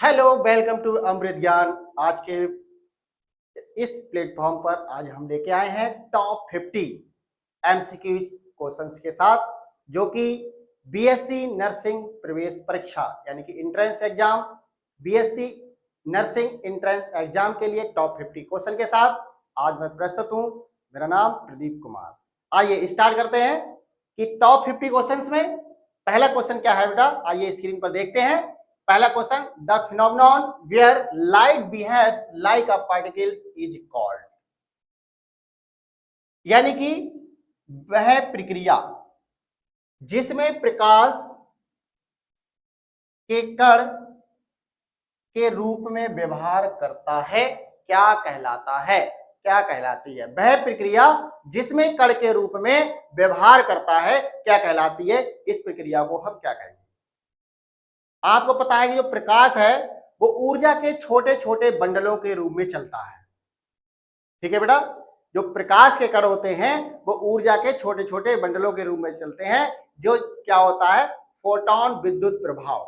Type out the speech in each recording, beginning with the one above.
Hello, welcome to अमृत ज्ञान। आज के इस प्लेटफॉर्म पर आज हम लेके आए हैं टॉप 50 एमसीक्यू क्वेश्चंस के साथ, जो कि बीएससी नर्सिंग प्रवेश परीक्षा यानी कि entrance exam, BSc nursing entrance exam के लिए टॉप 50 क्वेश्चन के साथ आज मैं प्रस्तुत हूं। मेरा नाम प्रदीप कुमार। आइए स्टार्ट करते हैं कि टॉप 50 क्वेश्चंस में पहला क्वेश्चन क्या है बेटा, आइए स्क्रीन पर देखते हैं। पहला question, the phenomenon where light behaves like a particles is called, यानी कि वह प्रक्रिया जिसमें प्रकाश के कण के रूप में व्यवहार करता है क्या कहलाता है? क्या कहलाती है? वह प्रक्रिया जिसमें कण के रूप में व्यवहार करता है क्या कहलाती है? इस प्रक्रिया को हम क्या कहेंगे? आपको पता है कि जो प्रकाश है वो ऊर्जा के छोटे छोटे बंडलों के रूप में चलता है। ठीक है बेटा, जो प्रकाश के कण होते हैं वो ऊर्जा के छोटे छोटे बंडलों के रूप में चलते हैं, जो क्या होता है, फोटोन विद्युत प्रभाव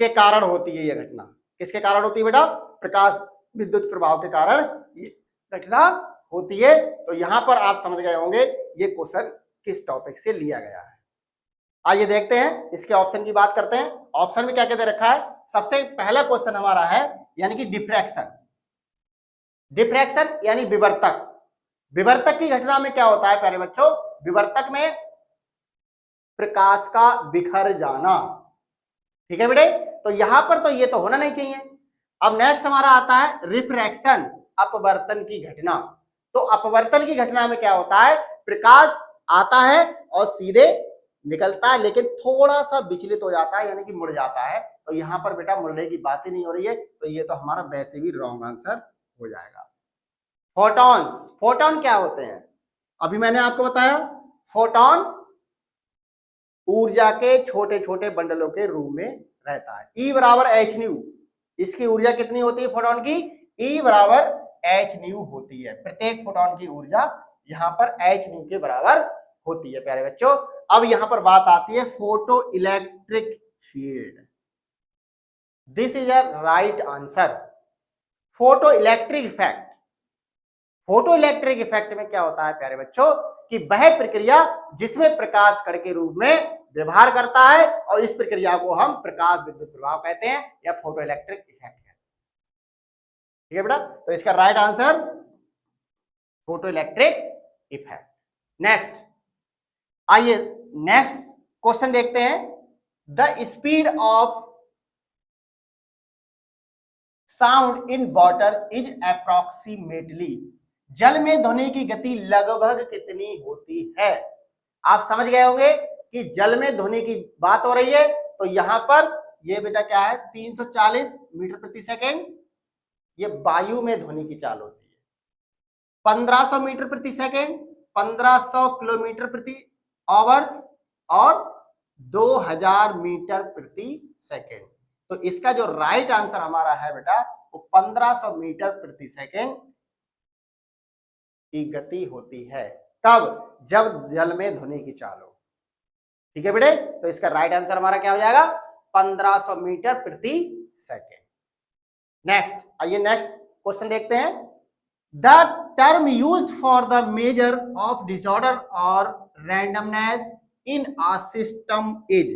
के कारण होती है। यह घटना किसके कारण होती है बेटा? प्रकाश विद्युत प्रभाव के कारण ये घटना होती है। तो यहां पर आप समझ गए होंगे ये क्वेश्चन किस टॉपिक से लिया गया है। आइए देखते हैं, इसके ऑप्शन की बात करते हैं। ऑप्शन में क्या क्या दे रखा है? सबसे पहला क्वेश्चन हमारा है यानी कि डिफ्रैक्शन। डिफ्रैक्शन यानी विवर्तक। विवर्तक की घटना में क्या होता है प्यारे बच्चों? विवर्तक में प्रकाश का बिखर जाना। ठीक है बेटे, तो यहां पर तो ये तो होना नहीं चाहिए। अब नेक्स्ट हमारा आता है रिफ्रैक्शन, अपवर्तन की घटना। तो अपवर्तन की घटना में क्या होता है? प्रकाश आता है और सीधे निकलता है, लेकिन थोड़ा सा विचलित हो जाता है यानी कि मुड़ जाता है। तो यहां पर बेटा मुड़ने की बात ही नहीं हो रही है, तो ये तो हमारा वैसे भी रॉन्ग आंसर हो जाएगा। फोटॉन्स, फोटोन क्या होते हैं? अभी मैंने आपको बताया, फोटोन ऊर्जा के छोटे छोटे बंडलों के रूप में रहता है। ई बराबर एच न्यू, इसकी ऊर्जा कितनी होती है फोटोन की? ई बराबर एच न्यू होती है। प्रत्येक फोटोन की ऊर्जा यहां पर एच न्यू के बराबर होती है प्यारे बच्चों। अब यहां पर बात आती है photo electric field. This is a right answer. Photo electric effect, photo electric effect में क्या होता है प्यारे बच्चों कि वह प्रक्रिया जिसमें प्रकाश कण के रूप में व्यवहार करता है, और इस प्रक्रिया को हम प्रकाश विद्युत प्रभाव कहते हैं या फोटो इलेक्ट्रिक इफेक्ट कहते हैं। ठीक है बेटा, तो इसका right answer photo electric effect. Next, आइए नेक्स्ट क्वेश्चन देखते हैं। The speed of sound in water is approximately, जल में ध्वनि की गति लगभग कितनी होती है? आप समझ गए होंगे कि जल में ध्वनि की बात हो रही है, तो यहां पर ये बेटा क्या है, 340 मीटर प्रति सेकेंड। ये वायु में ध्वनि की चाल होती है। 1500 मीटर प्रति सेकेंड, 1500 किलोमीटर प्रति आवर्स, और 2000 मीटर प्रति सेकेंड। तो इसका जो राइट आंसर हमारा है बेटा वो 1500 मीटर प्रति सेकेंड की गति होती है। कब? जब जल में ध्वनि की चाल हो। ठीक है बेटे, तो इसका राइट आंसर हमारा क्या हो जाएगा? 1500 मीटर प्रति सेकेंड। नेक्स्ट, आइए नेक्स्ट क्वेश्चन देखते हैं। The term used for the measure of disorder और randomness in a system is,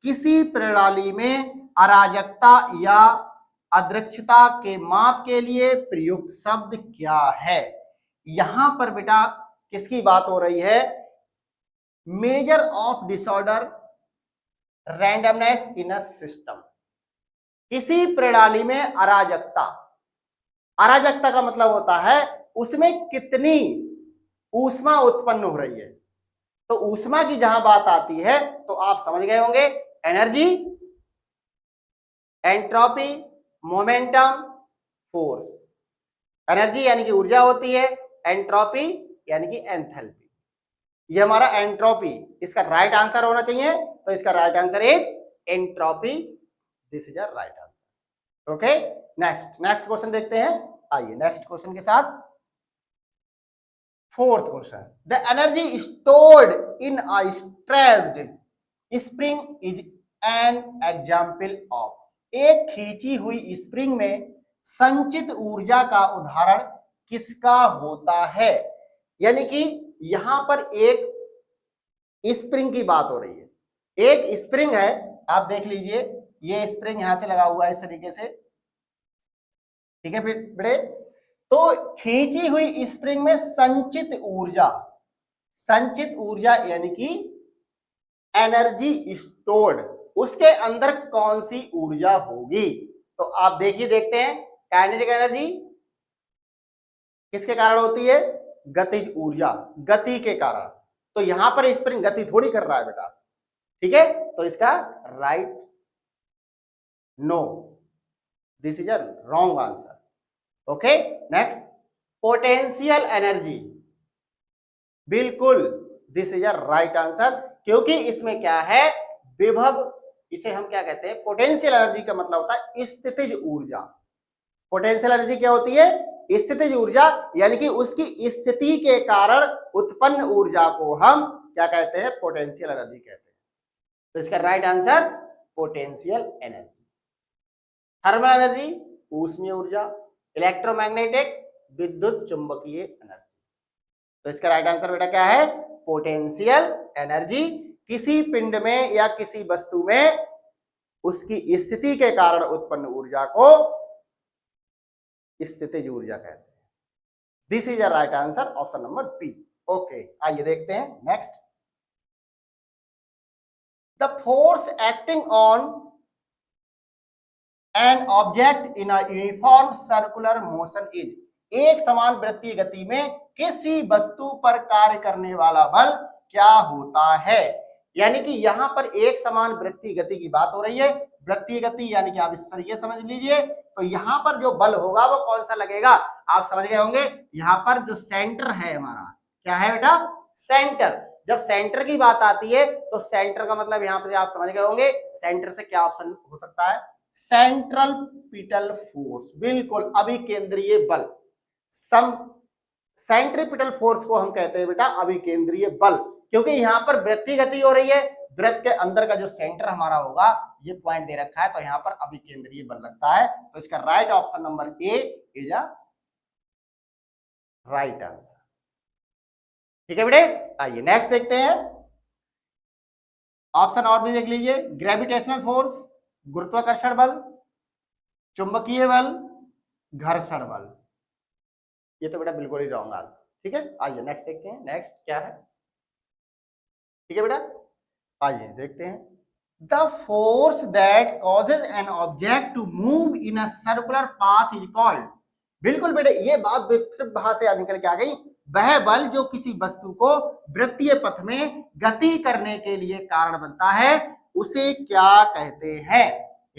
किसी प्रणाली में अराजकता या अदृक्षता के माप के लिए प्रयुक्त शब्द क्या है? यहां पर बेटा किसकी बात हो रही है? Major of disorder, randomness in a system. किसी प्रणाली में अराजकता, अराजकता का मतलब होता है उसमें कितनी ऊष्मा उत्पन्न हो रही है। तो ऊष्मा की जहां बात आती है तो आप समझ गए होंगे, energy, entropy, momentum, force. Energy यानी कि ऊर्जा होती है, एंट्रोपी यानी कि एंथैल्पी। ये हमारा एंट्रोपी, इसका राइट आंसर होना चाहिए। तो इसका right answer is entropy. This is a right answer. Okay, next question देखते हैं। आइए नेक्स्ट क्वेश्चन के साथ। Fourth question, the energy stored in a stressed spring is an example of, एक खींची हुई स्प्रिंग में संचित ऊर्जा का उदाहरण किसका होता है? यानी कि यहां पर एक स्प्रिंग की बात हो रही है, एक स्प्रिंग है, आप देख लीजिए ये स्प्रिंग यहां से लगा हुआ है इस तरीके से, ठीक है बेटे। तो खींची हुई स्प्रिंग में संचित ऊर्जा यानी कि एनर्जी स्टोर्ड, उसके अंदर कौन सी ऊर्जा होगी? तो आप देखिए, देखते हैं, काइनेटिक एनर्जी किसके कारण होती है? गतिज ऊर्जा, गति के कारण। तो यहां पर स्प्रिंग गति थोड़ी कर रहा है बेटा, ठीक है। तो इसका right no, this is a wrong answer. Okay, next, potential energy, बिल्कुल this is a right answer, क्योंकि इसमें क्या है? विभव, इसे हम क्या कहते हैं? पोटेंशियल एनर्जी का मतलब होता है स्थितिज ऊर्जा। पोटेंशियल एनर्जी क्या होती है? स्थितिज ऊर्जा, यानी कि उसकी स्थिति के कारण उत्पन्न ऊर्जा को हम क्या कहते हैं? पोटेंशियल एनर्जी कहते हैं। तो इसका right answer potential energy. Thermal energy ऊष्मीय ऊर्जा, इलेक्ट्रोमैग्नेटिक विद्युत चुंबकीय एनर्जी। तो इसका राइट आंसर बेटा क्या है? Potential energy. किसी पिंड में या किसी वस्तु में उसकी स्थिति के कारण उत्पन्न ऊर्जा को स्थितिज ऊर्जा कहते हैं। This is a right answer, option number B. Okay, आइए देखते हैं next. The force acting on an object in a uniform circular motion is, एक समान वृत्तीय गति में किसी वस्तु पर कार्य करने वाला बल क्या होता है? यानी कि यहां पर एक समान वृत्तीय गति की बात हो रही है। वृत्तीय गति यानी कि आप इस तरीके समझ लीजिए, तो यहां पर जो बल होगा वो कौन सा लगेगा? आप समझ गए होंगे, यहां पर जो सेंटर है हमारा, क्या है बेटा? सेंटर। जब सेंटर की बात आती है तो सेंटर का मतलब यहां पर आप समझ गए होंगे, सेंटर से क्या ऑप्शन हो सकता है? सेंट्रल पिटल फोर्स, बिल्कुल अभिकेंद्रीय बल। सेंट्रीपिटल फोर्स को हम कहते हैं बेटा अभिकेंद्रीय बल, क्योंकि यहां पर वृत्तीय गति हो रही है, वृत्त के अंदर का जो सेंटर हमारा होगा, ये पॉइंट दे रखा है, तो यहां पर अभिकेंद्रीय बल लगता है। तो इसका right option number A is a right answer. ठीक है बेटे, आइए नेक्स्ट देखते हैं। ऑप्शन और भी देख लीजिए, ग्रेविटेशनल फोर्स, गुरुत्वाकर्षण बल, चुंबकीय बल, घर्षण बल। ये तो बेटा बिल्कुल ही रॉन्ग आंसर। ठीक है, आइए नेक्स्ट देखते हैं। नेक्स्ट क्या है? ठीक है बेटा, आइए देखते हैं। The force that causes an object to move in a circular path is called, बिल्कुल बेटे ये बात फिर बाहर से निकल के आ गई, वह बल जो किसी वस्तु को वृत्तीय पथ में गति करने के लिए कारण बनता है उसे क्या कहते हैं?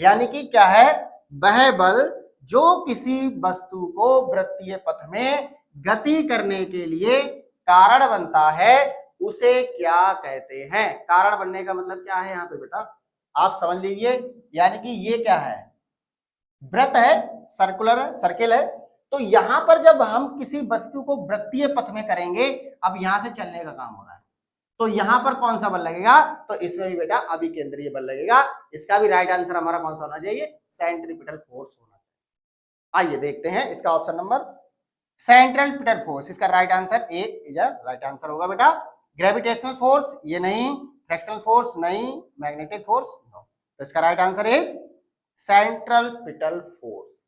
यानी कि क्या है? वह बल जो किसी वस्तु को वृत्तीय पथ में गति करने के लिए कारण बनता है उसे क्या कहते हैं? कारण बनने का मतलब क्या है यहाँ पे बेटा? आप समझ लीजिए, यानी कि ये क्या है? वृत्त है, सर्कुलर है, सर्किल है। तो यहां पर जब हम किसी वस्तु को वृत्तीय पथ में करेंगे, अब यहां से चलने का काम हो रहा है, तो यहां पर कौन सा बल लगेगा? तो इसमें भी बेटा अभिकेंद्रीय बल लगेगा। इसका भी राइट आंसर हमारा कौन सा होना चाहिए? सेंट्रीपिटल फोर्स होना चाहिए। आइए देखते हैं इसका option number centripetal force, इसका right answer A is right answer होगा बेटा। ग्रेविटेशनल फोर्स ये नहीं, फ्रिक्शनल फोर्स नहीं, मैग्नेटिक फोर्स नो। तो इसका right answer is centripetal force,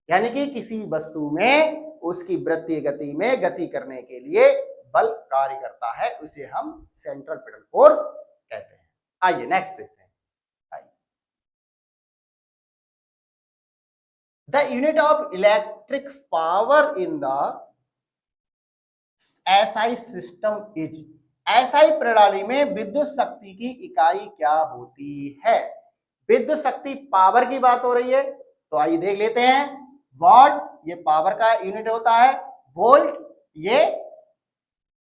यानी कि किसी वस्तु में उसकी वृत्तीय गति में गति करने के लिए बल कार्य करता है, उसे हम सेंट्रल पिटल फोर्स कहते हैं। आइए नेक्स्ट देखते हैं। The unit of electric power in the SI system is, SI प्रणाली में विद्युत शक्ति की इकाई क्या होती है? विद्युत शक्ति पावर की बात हो रही है, तो आइए देख लेते हैं। वॉट ये पावर का यूनिट होता है, वोल्ट ये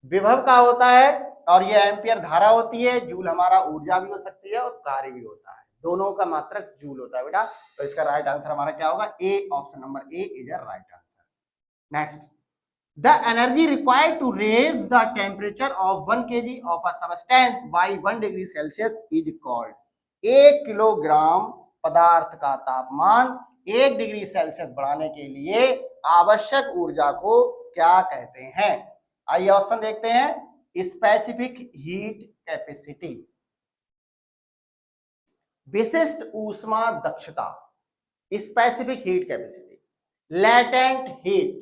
विभव का होता है, और ये एम्पियर धारा होती है, जूल हमारा ऊर्जा भी हो सकती है और कार्य भी होता है, दोनों का मात्रक जूल होता है बेटा। तो इसका राइट आंसर हमारा क्या होगा? A, option number A is a right answer. Next, the energy required to raise the temperature of 1 kg of a substance by 1 degree Celsius is called, 1 kilogram पदार्थ का तापमान 1 डिग्री सेल्सियस बढ़ाने के लिए आवश्यक ऊर्जा को क्या कहते हैं? आइए ऑप्शन देखते हैं। स्पेसिफिक हीट कैपेसिटी, विशिष्ट ऊष्मा दक्षता, specific heat capacity, latent heat,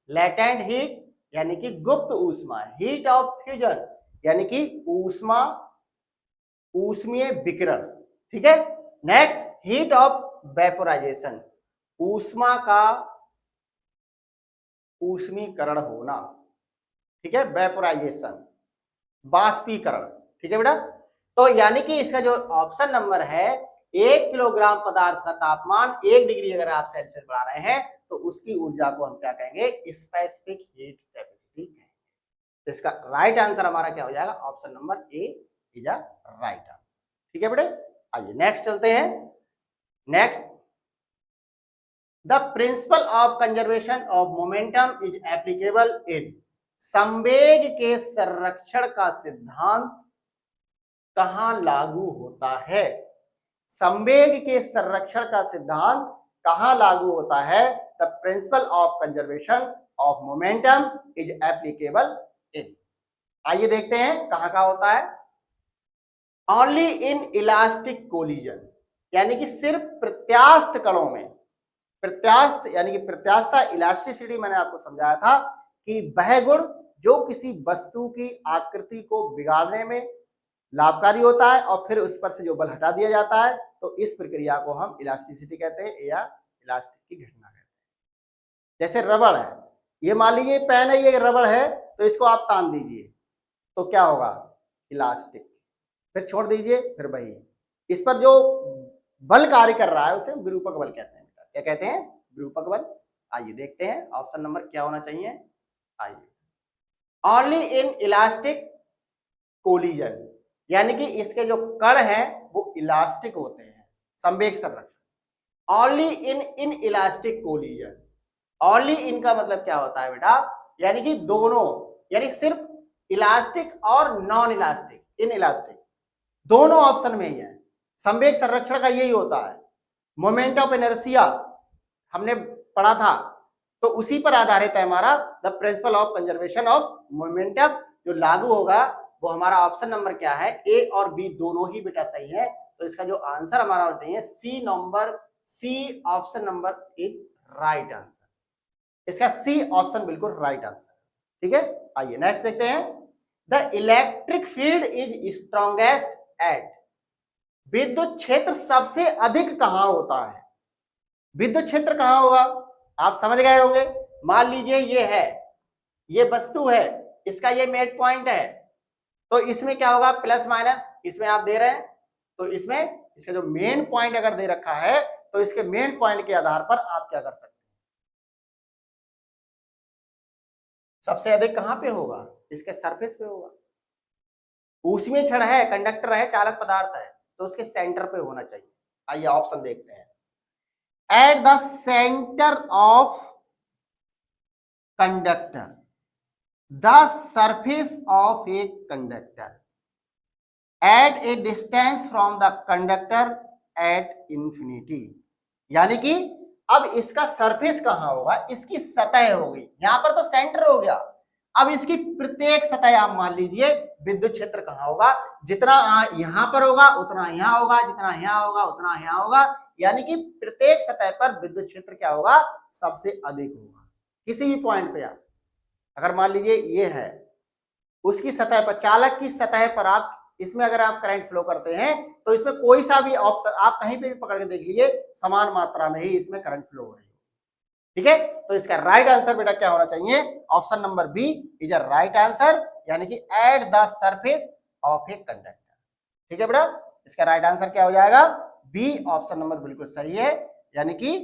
latent heat यानी कि गुप्त ऊष्मा, हीट ऑफ फ्यूजन यानी कि ऊष्मा, ऊष्मीय विकिरण, ठीक है। नेक्स्ट, हीट ऑफ वेपोराइजेशन, ऊष्मा का ऊष्मीकरण होना, ठीक है, वेपोराइजेशन, बाष्पीकरण, ठीक है बेटा। तो यानी कि इसका जो ऑप्शन नंबर है, 1 किलोग्राम पदार्थ का तापमान 1 डिग्री अगर आप सेल्सियस बढ़ा रहे हैं तो उसकी ऊर्जा को हम क्या कहेंगे? स्पेसिफिक हीट कैपेसिटी कहेंगे। तो इसका राइट आंसर हमारा क्या हो जाएगा? Option number A is a right answer, ठीक है बेटे। आइए नेक्स्ट चलते हैं। Next, the principle of conservation of momentum is applicable in, संवेग के संरक्षण का सिद्धांत कहां लागू होता है? संवेग के संरक्षण का सिद्धांत कहां लागू होता है? The principle of conservation of momentum is applicable in, आइए देखते हैं कहां कहां होता है। ओनली इन इलास्टिक कोलिजन, यानी कि सिर्फ प्रत्यास्थ कणों में, प्रत्यास्थ यानी कि प्रत्यास्थता, इलास्टिसिटी मैंने आपको समझाया था कि वह गुण जो किसी वस्तु की आकृति को बिगाड़ने में लाभकारी होता है और फिर उस पर से जो बल हटा दिया जाता है, तो इस प्रक्रिया को हम इलास्टिसिटी कहते हैं या इलास्टिक की घटना कहते हैं। जैसे रबड़ है, ये मान लीजिए पेन है, ये रबड़ है, तो इसको आप तान दीजिए तो क्या होगा? इलास्टिक। फिर छोड़ दीजिए, फिर वही, इस पर जो बल कार्य कर रहा है उसे विरूपक बल कहते हैं। क्या कहते हैं? विरूपक बल। आइए देखते हैं ऑप्शन नंबर क्या होना चाहिए। आइए, ओनली इन इलास्टिक कोलिजन, यानी कि इसके जो कण हैं वो इलास्टिक होते हैं, संवेग संरक्षण। Only in elastic collision, only in का मतलब क्या होता है बेटा? यानी कि दोनों, यानी सिर्फ इलास्टिक और नॉन इलास्टिक, इन इलास्टिक दोनों ऑप्शन में ही है। संवेग संरक्षण का यही होता है। मोमेंट ऑफ इनर्शिया हमने पढ़ा था, तो उसी पर आधारित है हमारा the principle of conservation of momentum. जो लागू होगा वो हमारा ऑप्शन नंबर क्या है? ए और बी दोनों ही बेटा सही है। तो इसका जो आंसर हमारा होना चाहिए C number, C option number is right answer. इसका सी ऑप्शन बिल्कुल राइट आंसर, ठीक है। आइए नेक्स्ट देखते हैं। The electric field is strongest at, विद्युत क्षेत्र सबसे अधिक कहां होता है? विद्युत क्षेत्र कहां होगा? आप समझ गए होंगे। मान लीजिए ये है, ये वस्तु है, इसका ये मेट पॉइंट है, तो इसमें क्या होगा? प्लस माइनस इसमें आप दे रहे हैं, तो इसमें इसका जो मेन पॉइंट अगर दे रखा है तो इसके मेन पॉइंट के आधार पर आप क्या कर सकते हैं? सबसे अधिक कहां पे होगा? इसके सरफेस पे होगा। ऊष्मीय छड़ है, कंडक्टर है, चालक पदार्थ है, तो उसके सेंटर पे होना चाहिए। आइए ऑप्शन देखते हैं। At the centre of conductor, the surface of a conductor, at a distance from the conductor at infinity, यानी कि अब इसका सरफेस कहां होगा? इसकी सतह होगी, यहां पर तो सेंटर हो गया। अब इसकी प्रत्येक सतह आप मान लीजिए विद्युत क्षेत्र कहां होगा? जितना यहां पर होगा उतना यहां होगा, जितना यहां होगा उतना यहां होगा, यानी कि प्रत्येक सतह पर विद्युत क्षेत्र क्या होगा? सबसे अधिक होगा। किसी भी पॉइंट पे आप अगर मान लीजिए ये है, उसकी सतह पर, चालक की सतह पर आप इसमें अगर आप करंट फ्लो करते हैं तो इसमें कोई सा भी ऑप्शन आप कहीं पे भी पकड़ के देख लीजिए, समान मात्रा में ही इसमें करंट फ्लो हो रही है, ठीक है। तो इसका राइट आंसर बेटा क्या होना चाहिए? Option number B is a right answer, यानी कि at the surface of a conductor, ठीक है बेटा। इसका राइट आंसर क्या हो जाएगा? बी ऑप्शन नंबर बिल्कुल सही है, यानी कि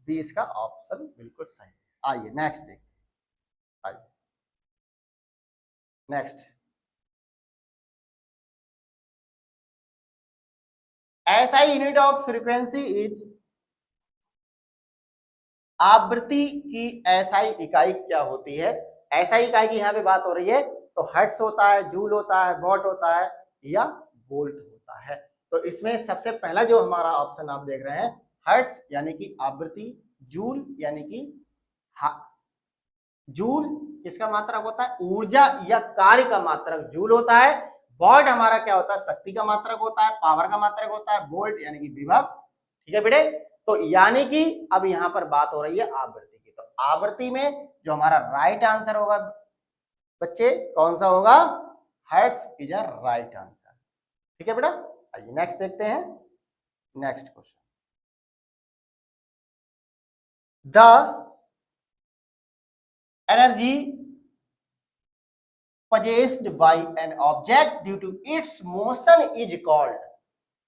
बी इसका ऑप्शन बिल्कुल सही है। आइए नेक्स्ट देखते हैं। आइए next, SI unit of frequency is, आवृत्ति की एसआई इकाई क्या होती है? एसआई इकाई की यहाँ पे बात हो रही है, तो हर्ट्ज होता है, जूल होता है, वॉट होता है या वोल्ट होता है। तो इसमें सबसे पहला जो हमारा ऑप्शन आप देख रहे हैं हर्ट्ज यानी कि आवृत्ति, जूल यानी कि जूल किसका मात्रक होता है, ऊर्जा या कार्य का मात्रक जूल होता है। वॉट हमारा क्या होता है, शक्ति का मात्रक होता है, पावर का मात्रक होता है। वोल्ट यानी कि विभव। ठीक है बेटे, तो यानी कि अब यहां पर बात हो रही है आवृत्ति की, तो आवृत्ति में जो हमारा राइट आंसर होगा बच्चे कौन सा होगा, hertz is a right answer. ठीक है बेटा, आइए नेक्स्ट देखते हैं। Next question, the energy possessed by an object due to its motion is called,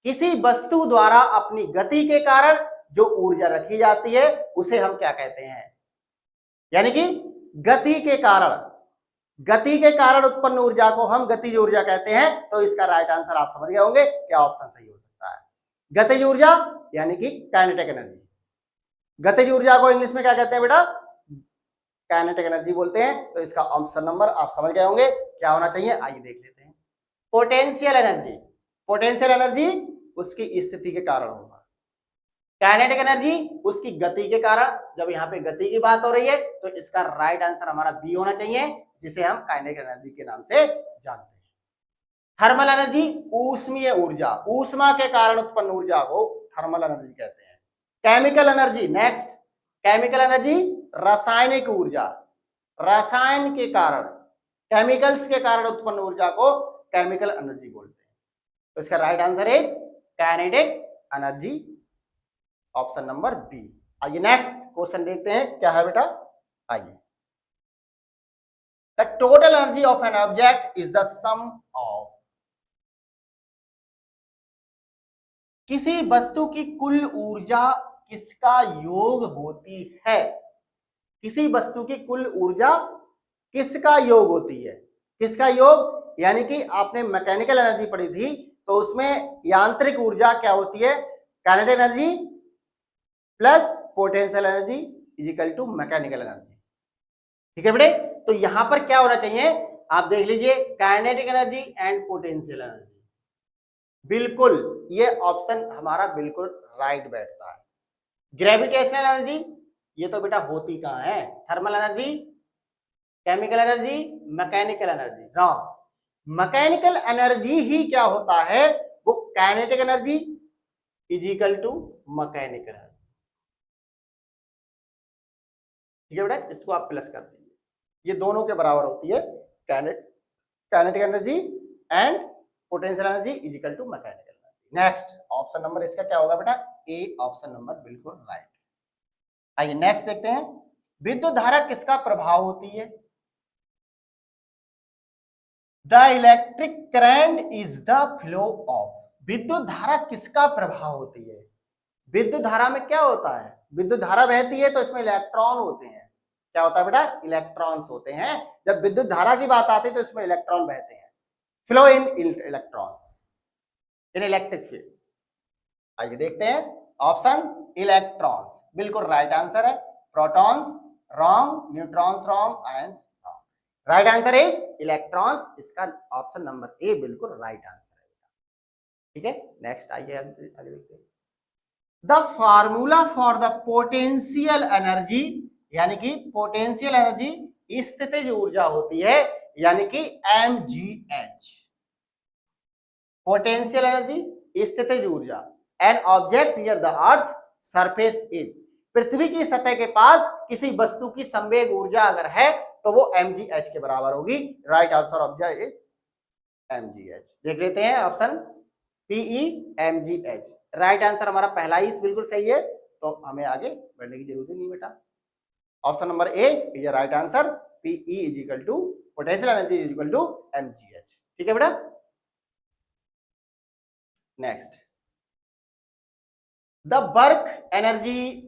किसी वस्तु द्वारा अपनी गति के कारण जो ऊर्जा रखी जाती है उसे हम क्या कहते हैं, यानी कि गति के कारण उत्पन्न ऊर्जा को हम गतिज ऊर्जा कहते हैं। तो इसका राइट आंसर आप समझ गए होंगे क्या ऑप्शन सही हो सकता है, गतिज ऊर्जा यानी कि काइनेटिक एनर्जी। गतिज ऊर्जा को इंग्लिश में क्या कहते हैं बेटा, काइनेटिक एनर्जी बोलते हैं। तो इसका ऑप्शन नंबर आप समझ गए होंगे क्या होना चाहिए, आइए देख लेते हैं। पोटेंशियल एनर्जी, पोटेंशियल एनर्जी उसकी स्थिति के कारण होगा, काइनेटिक एनर्जी उसकी गति के कारण। जब यहाँ पे गति की बात हो रही है तो इसका राइट आंसर हमारा बी होना चाहिए, जिसे हम काइनेटिक एनर्जी के नाम से जानते हैं। थर्मल एनर्जी ऊष्मीय ऊर्जा, ऊष्मा के कारण उत्पन्न ऊर्जा को थर्मल एनर्जी कहते हैं। Chemical energy, next chemical energy रासायनिक ऊर्जा, रसायन के कारण केमिकल्स के कारण उत्पन्न ऊर्जा को केमिकल एनर्जी बोलते हैं। तो इसका राइट आंसर है kinetic energy, option number B. आइए नेक्स्ट क्वेश्चन देखते हैं क्या है बेटा, आइए। The total energy of an object is the sum of, किसी वस्तु की कुल ऊर्जा किसका योग होती है, किसी वस्तु की कुल ऊर्जा किसका योग होती है, किसका योग, यानी कि आपने मैकेनिकल एनर्जी पढ़ी थी तो उसमें यांत्रिक ऊर्जा क्या होती है, kinetic energy plus potential energy is equal to mechanical energy. ठीक है बेटे, तो यहां पर क्या होना चाहिए आप देख लीजिए, kinetic energy and potential energy. बिल्कुल ये ऑप्शन हमारा बिल्कुल राइट बैठता है। ग्रेविटेशनल एनर्जी ये तो बेटा होती कहां है, thermal energy, chemical energy, mechanical energy, wrong. Mechanical energy ही क्या होता है, वो kinetic energy is equal to mechanical energy. ठीक है बेटा, इसको आप प्लस कर दीजिए, ये दोनों के बराबर होती है, kinetic energy and potential energy is equal to mechanical energy. Next option number इसका क्या होगा बेटा, ए ऑप्शन नंबर बिल्कुल राइट। आइए नेक्स्ट देखते हैं, विद्युत धारा किसका प्रभाव होती है, the electric current is the flow of, विद्युत धारा किसका प्रभाव होती है। विद्युत धारा में क्या होता है, विद्युत धारा बहती है तो इसमें इलेक्ट्रॉन होते हैं, क्या होता है बेटा, इलेक्ट्रॉन्स होते हैं। जब विद्युत धारा की बात आती है तो इसमें इलेक्ट्रॉन बहते हैं, flow in electrons in electric field. आइए देखते हैं ऑप्शन इलेक्ट्रॉन्स बिल्कुल राइट आंसर है, protons wrong, neutrons wrong, ions wrong. Right answer is electrons, इसका ऑप्शन नंबर ए बिल्कुल राइट आंसर है। ठीक है, नेक्स्ट आइए आगे देखते हैं। The formula for the potential energy, यानी कि पोटेंशियल एनर्जी स्थितिज ऊर्जा होती है, यानी कि mgh। पोटेंशियल एनर्जी स्थितिज ऊर्जा, an object near the earth surface is, पृथ्वी की सतह के पास किसी वस्तु की संवेग ऊर्जा अगर है तो वो mgh के बराबर होगी। Right answer of the is mgh। देख लेते हैं option PE mgh, right answer हमारा पहला ही बिल्कुल सही है, तो हमें आगे बढ़ने की जरूरत ही नहीं बेटा। Option number A is right answer, PE is equal to potential energy is equal to mgh। ठीक है बेटा, next the work energy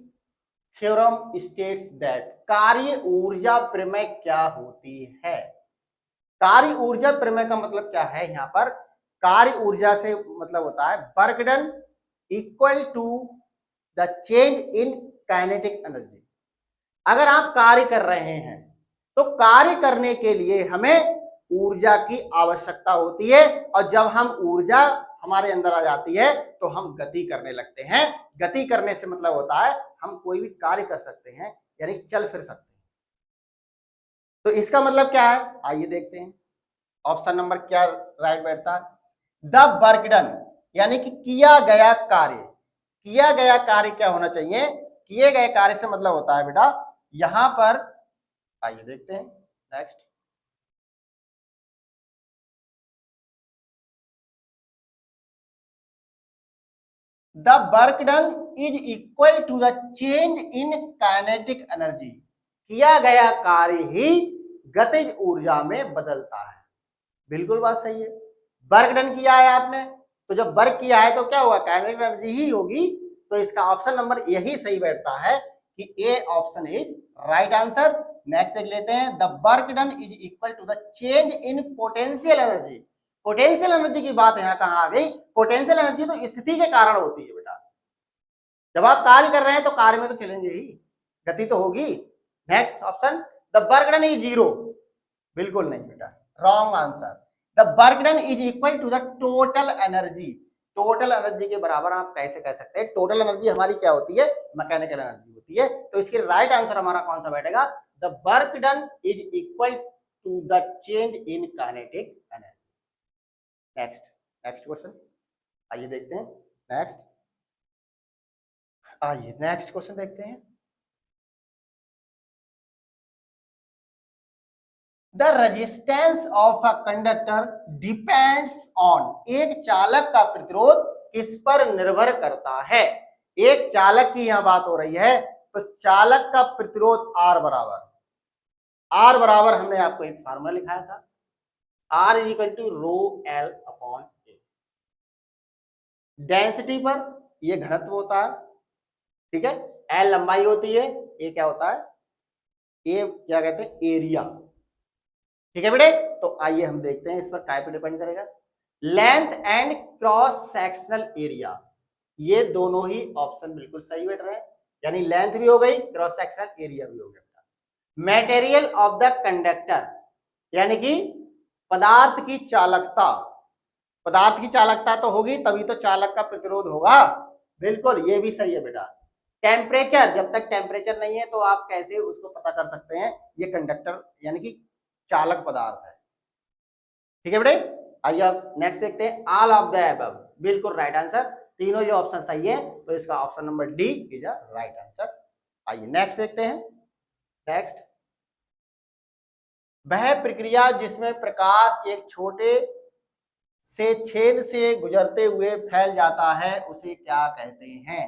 theorem states that, कार्य ऊर्जा प्रमेय क्या होती है। कार्य ऊर्जा प्रमेय का मतलब क्या है, यहां पर कार्य ऊर्जा से मतलब होता है work done equal to the change in kinetic energy. अगर आप कार्य कर रहे हैं तो कार्य करने के लिए हमें ऊर्जा की आवश्यकता होती है, और जब हम ऊर्जा हमारे अंदर आ जाती है तो हम गति करने लगते हैं। गति करने से मतलब होता है हम कोई भी कार्य कर सकते हैं, यानी चल फिर सकते हैं। तो इसका मतलब क्या है, आइए देखते हैं ऑप्शन नंबर क्या राइट बैठता है। द वर्क डन, यानी कि किया गया कार्य। किया गया कार्य क्या होना चाहिए, किए गए कार्य से मतलब होता है बेटा यहां पर, आइए देखते हैं next. The work done is equal to the change in kinetic energy. किया गया कार्य ही गतिज ऊर्जा में बदलता है। बिल्कुल बात सही है। वर्क डन किया है आपने, तो जब वर्क किया है तो क्या हुआ, काइनेटिक एनर्जी ही होगी। तो इसका ऑप्शन नंबर यही सही बैठता है कि A option is right answer. Next देख लेते हैं। The work done is equal to the change in potential energy. Potential energy की बात यहां कहां आ गई, पोटेंशियल एनर्जी तो स्थिति के कारण होती है बेटा। जब आप कार्य कर रहे हैं तो कार्य में तो चलेंगे ही, गति तो होगी। Next option, the work done is zero. बिल्कुल नहीं बेटा, wrong answer. The work done is equal to the total energy. Total energy के बराबर आप कैसे कह सकते हैं, टोटल एनर्जी हमारी क्या होती है, मैकेनिकल एनर्जी होती है। तो इसके राइट आंसर हमारा कौन सा बैठेगा, the work done is equal to the change in kinetic energy. Next next question, आइए देखते हैं नेक्स्ट। आइए नेक्स्ट क्वेश्चन देखते हैं। The resistance of a conductor depends on. एक चालक का प्रतिरोध किस पर निर्भर करता है। एक चालक की यहां बात हो रही है, तो चालक का प्रतिरोध आर बराबर, आर बराबर हमने आपको एक फार्मूला लिखाया था, R is equal to rho L upon A. Density पर ये घनत्व होता है, ठीक है, एल लंबाई होती है, ए क्या होता है, ए क्या कहते हैं, एरिया। ठीक है बेटे, तो आइए हम देखते हैं इस पर काय पे डिपेंड करेगा। Length and cross sectional area, ये दोनों ही ऑप्शन बिल्कुल सही बैठ रहे हैं, यानी लेंथ भी हो गई, क्रॉस सेक्शनल एरिया भी हो गया। मटेरियल ऑफ द कंडक्टर, यानी कि पदार्थ की चालकता, पदार्थ की चालकता तो होगी तभी तो चालक का प्रतिरोध होगा। बिल्कुल ये भी सही है बेटा। टेम्परेचर, जब तक टेम्परेचर नहीं है तो आप कैसे उसको पता कर सकते हैं ये कंडक्टर यानी कि चालक पदार्थ है। ठीक है बेटे, आइए नेक्स्ट देखते हैं। ऑल ऑफ द अबव, बिल्कुल राइट आंसर। तीनों ये ऑप्शन सही है, तो इसका option number D is a right answer. आइए नेक्स्ट देखते हैं। नेक्स्ट, वह प्रक्रिया जिसमें प्रकाश एक छोटे से छेद से गुजरते हुए फैल जाता है उसे क्या कहते हैं।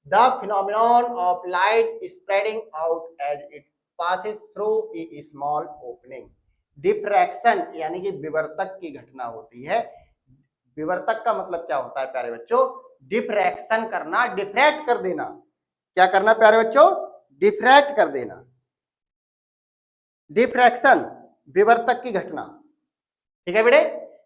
The phenomenon of light spreading out as it passes through a small opening. Diffraction यानी कि विवर्तक की घटना होती है। विवर्तक का मतलब क्या होता है प्यारे बच्चों, डिफ्रैक्शन करना, डिफ्रैक्ट कर देना। क्या करना प्यारे बच्चों, डिफ्रैक्ट कर देना। डिफ्रैक्शन विवर्तक की घटना, ठीक है बेटे,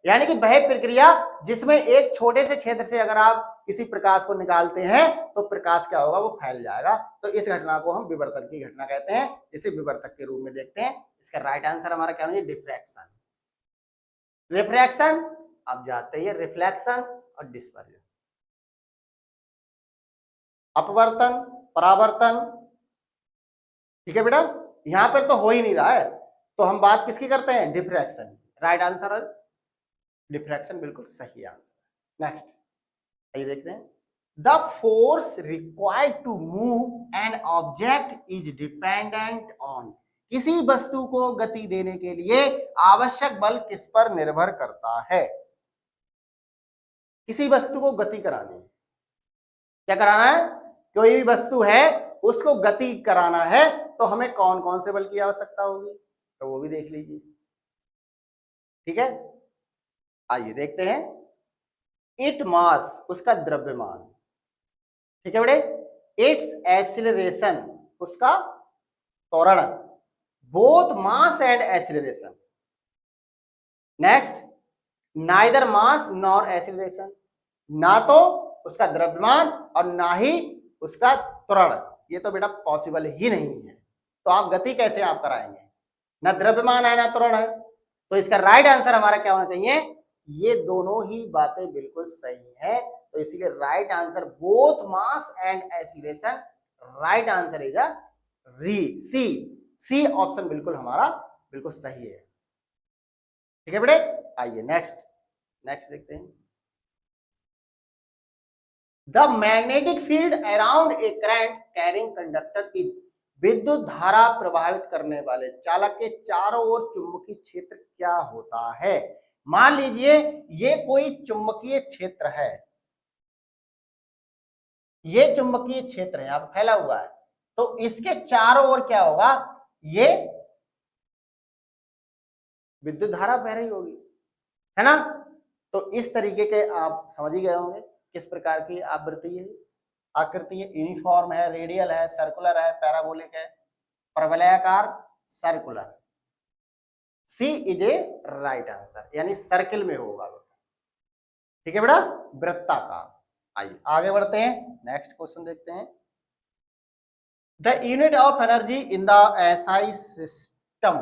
यानी कि वह प्रक्रिया जिसमें एक छोटे से क्षेत्र से अगर आप किसी प्रकाश को निकालते हैं तो प्रकाश क्या होगा, वो फैल जाएगा। तो इस घटना को हम विवर्तन की घटना कहते हैं, इसे विवर्तक के रूप में देखते हैं। इसका राइट आंसर हमारा क्या होगा, डिफ्रैक्शन। रिफ्रैक्शन, अब जाते हैं रिफ्लेक्शन और डिस्पर्जन। अपवर्तन, परावर्तन, ठीक है बेटा, यहां पर तो हो ही नहीं रहा है, तो हम बात किसकी करते हैं, डिफ्रैक्शन। राइट आंसर है डिफ्रैक्शन, बिल्कुल सही आंसर। नेक्स्ट आइए देखते हैं। The force required to move an object is dependent on. किसी वस्तु को गति देने के लिए आवश्यक बल किस पर निर्भर करता है। किसी वस्तु को गति करानी है, क्या कराना है, कोई भी वस्तु है उसको गति कराना है तो हमें कौन कौन से बल की आवश्यकता होगी, तो वो भी देख लीजिए। ठीक है, आइए देखते हैं। इट मास, उसका द्रव्यमान, ठीक है बेटे। इट्स एक्सीलरेशन, उसका त्वरण। Both mass and acceleration. Next, neither mass nor acceleration, ना तो उसका द्रव्यमान और ना ही उसका त्वरण, ये तो बेटा पॉसिबल ही नहीं है। तो आप गति कैसे आप कराएंगे, ना द्रव्यमान है ना त्वरण है। तो इसका राइट आंसर हमारा क्या होना चाहिए, ये दोनों ही बातें बिल्कुल सही है, तो इसीलिए right answer both mass and acceleration, right answer is C. C option बिल्कुल हमारा बिल्कुल सही है। ठीक है बेटे, आइए नेक्स्ट देखते हैं। The magnetic field around a current carrying conductor is, विद्युत धारा प्रभावित करने वाले चालक के चारों ओर चुंबकीय क्षेत्र क्या होता है। मान लीजिए ये कोई चुंबकीय क्षेत्र है, ये चुंबकीय क्षेत्र है अब फैला हुआ है, तो इसके चारों ओर क्या होगा, ये विद्युत धारा बह रही होगी, है ना। तो इस तरीके के आप समझ ही गए होंगे किस प्रकार की आवृत्ति है, आकृति है, यूनिफॉर्म है, रेडियल है, सर्कुलर है, पैराबोलिक है, परवलयाकार, circular. C is a right answer, यानी सर्किल में होगा। ठीक है बेटा, वृत्ताकार। आइए आगे बढ़ते हैं, नेक्स्ट क्वेश्चन देखते हैं। The unit of energy in the SI system,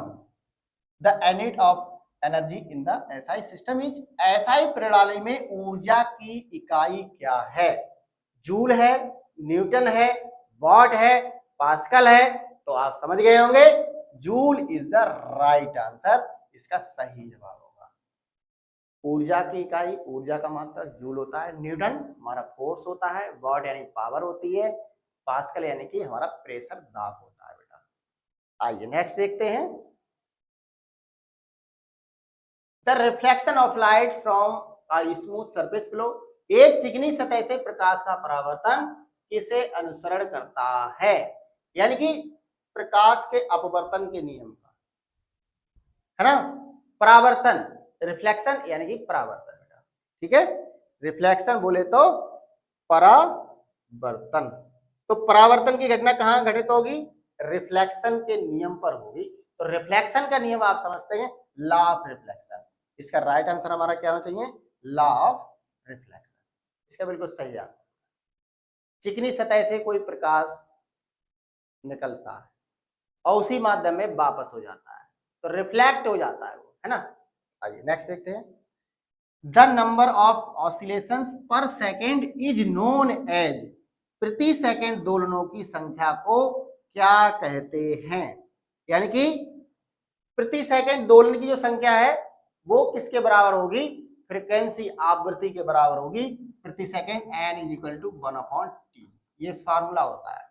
the unit of energy in the SI system is, SI प्रणाली में ऊर्जा की इकाई क्या है। जूल है, न्यूटन है, वॉट है, पास्कल है, तो आप समझ गए होंगे joule is the right answer, इसका सही जवाब होगा। ऊर्जा की इकाई, ऊर्जा का मात्रक जूल होता है, न्यूटन हमारा फोर्स होता है, वॉट यानी पावर होती है, पास्कल यानी कि हमारा प्रेशर दाब होता है बेटा। आइए नेक्स्ट देखते हैं। The reflection of light from a smooth surface below, एक चिकनी सतह से प्रकाश का परावर्तन किसे अनुसरण करता है, यानी कि प्रकाश के अपवर्तन के नियम का, है ना। परावर्तन, रिफ्लेक्शन यानी कि परावर्तन बेटा, ठीक है। रिफ्लेक्शन बोले तो परावर्तन, तो परावर्तन की घटना कहां घटित होगी, रिफ्लेक्शन के नियम पर होगी। तो रिफ्लेक्शन का नियम आप समझते हैं, लॉ ऑफ रिफ्लेक्शन। इसका राइट आंसर हमारा क्या होना चाहिए, लॉ ऑफ रिफ्लेक्शन, इसका बिल्कुल सही आंसर। चिकनी सतह से कोई प्रकाश निकलता है और उसी माध्यम में वापस हो जाता है, तो रिफ्लेक्ट हो जाता है वो, है ना। आइए नेक्स्ट देखते हैं। द नंबर ऑफ ऑसिलेशंस पर सेकेंड इज नोन एज, प्रति सेकंड दोलनों की संख्या को क्या कहते हैं, यानी कि प्रति सेकंड दोलन की जो संख्या है वो किसके बराबर होगी, फ्रीक्वेंसी आवृत्ति के बराबर होगी, प्रति second n is equal to 1/t, ये फार्मूला होता है।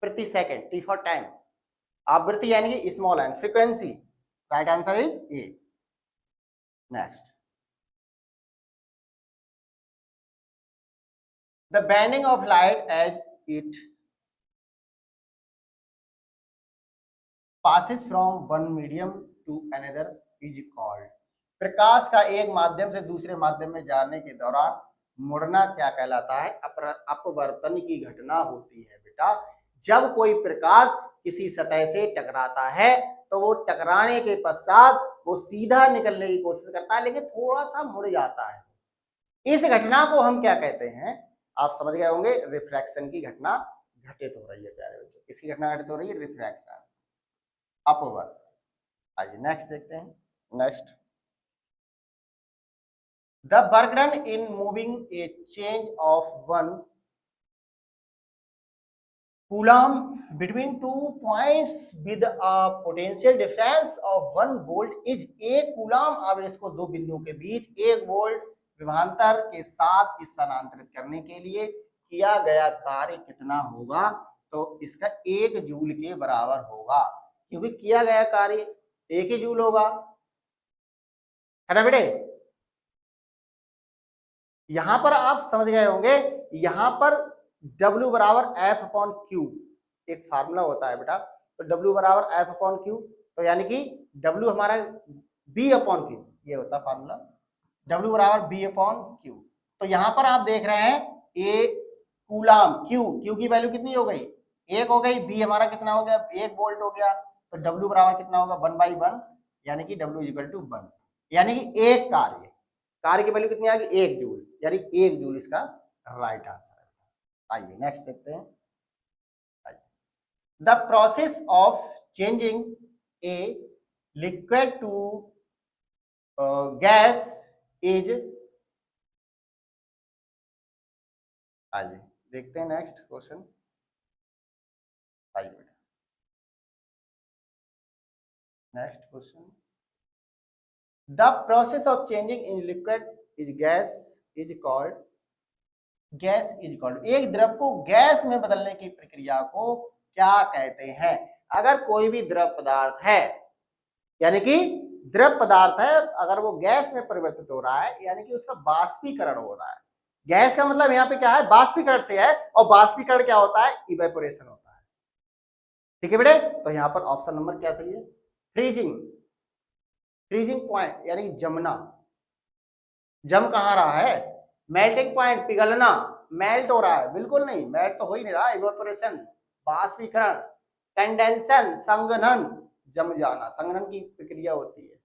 प्रति सेकंड, t फॉर टाइम, आवृत्ति यानी कि small n, frequency, right answer is A. Next, the bending of light as it passes from one medium to another is called, प्रकाश का एक माध्यम से दूसरे माध्यम में जाने के दौरान मुड़ना क्या कहलाता है, अपवर्तन की घटना होती है बेटा। जब कोई प्रकाश किसी सतह से टकराता है तो वो टकराने के पश्चात वो सीधा निकलने की कोशिश करता है, लेकिन थोड़ा सा मुड़ जाता है। इस घटना को हम क्या कहते हैं, आप समझ गए होंगे, रिफ्रैक्शन की घटना घटित हो रही है प्यारे बच्चों। किसकी घटना घटित हो रही है, रिफ्रैक्शन, अपवर्तन। आइए नेक्स्ट देखते हैं। Next, the work done in moving A change of 1 coulomb between 2 points with a potential difference of 1 volt is, एक कूलम आवेश को दो बिंदुओं के बीच 1 वोल्ट विभवांतर के साथ स्थानांतरित करने के लिए किया गया कार्य कितना होगा, तो इसका 1 जूल के बराबर होगा, क्योंकि किया गया कार्य 1 ही जूल होगा, है ना बेटे। यहां पर आप समझ गए होंगे, यहां पर W बराबर F/Q एक फार्मूला होता है बेटा, तो W बराबर F/Q, तो यानी कि W हमारा B/Q, ये होता है फार्मूला, W बराबर B/Q। तो यहां पर आप देख रहे हैं ए कूलम, Q की वैल्यू कितनी हो गई, 1 हो गई, B हमारा कितना हो गया, 1 वोल्ट हो गया, तो W बराबर कितना होगा, 1/1, यानी कि W इक्वल टू 1, यानी कि एक कार्य की वैल्यू कितनी आ गई, 1 जूल, यानी 1 जूल इसका राइट आंसर है। आइए नेक्स्ट देखते हैं। The process of changing a liquid to gas is, आइए देखते हैं नेक्स्ट क्वेश्चन। आइए बेटा next question, the process of changing in liquid is gas is called, gas is called, एक द्रव को गैस में बदलने की प्रक्रिया को क्या कहते हैं? अगर कोई भी द्रव पदार्थ है, यानी कि द्रव पदार्थ है, अगर वो गैस में परिवर्तित हो रहा है, यानी कि उसका बाष्पीकरण हो रहा है। गैस का मतलब यहाँ पे क्या है? बाष्पीकरण से है, और बाष्पीकरण क्या होता है? इवेपोरेशन होता है। ठीक है बेटे, तो यहाँ पर ऑप्शन नंबर क्या सही है? फ्रीजिंग, फ्रीजिंग पॉइंट यानी जमना। जम कहाँ रहा है? मेल्टिंग पॉइंट, पिघलना, मेल्ट हो रहा है, बिल्कुल नहीं, मेल्ट तो हो ही नहीं रहा, इवेपोरेशन, बाष्पीकरण, कंडेंसन, संघनन, जम जाना, संघनन की प्रक्रिया होती है,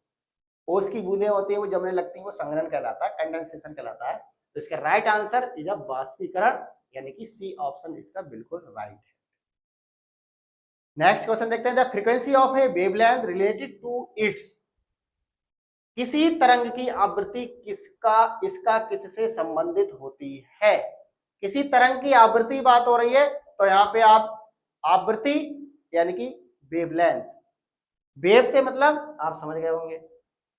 ओस की बूंदें होती है वो जमने लगती है, वो संघनन कहलाता है, कंडेंसेशन कहलाता है। तो इसका राइट आंसर इज बाष्पीकरण, यानी कि सी ऑप्शन इसका बिल्कुल राइट है। नेक्स्ट क्वेश्चन देखते हैं, the frequency of a wavelength related to its, किसी तरंग की आवृत्ति किसका इसका किससे संबंधित होती है? किसी तरंग की आवृत्ति बात हो रही है, तो यहाँ पे आप आवृत्ति यानी कि वेवलेंथ, वेव से मतलब आप समझ गए होंगे,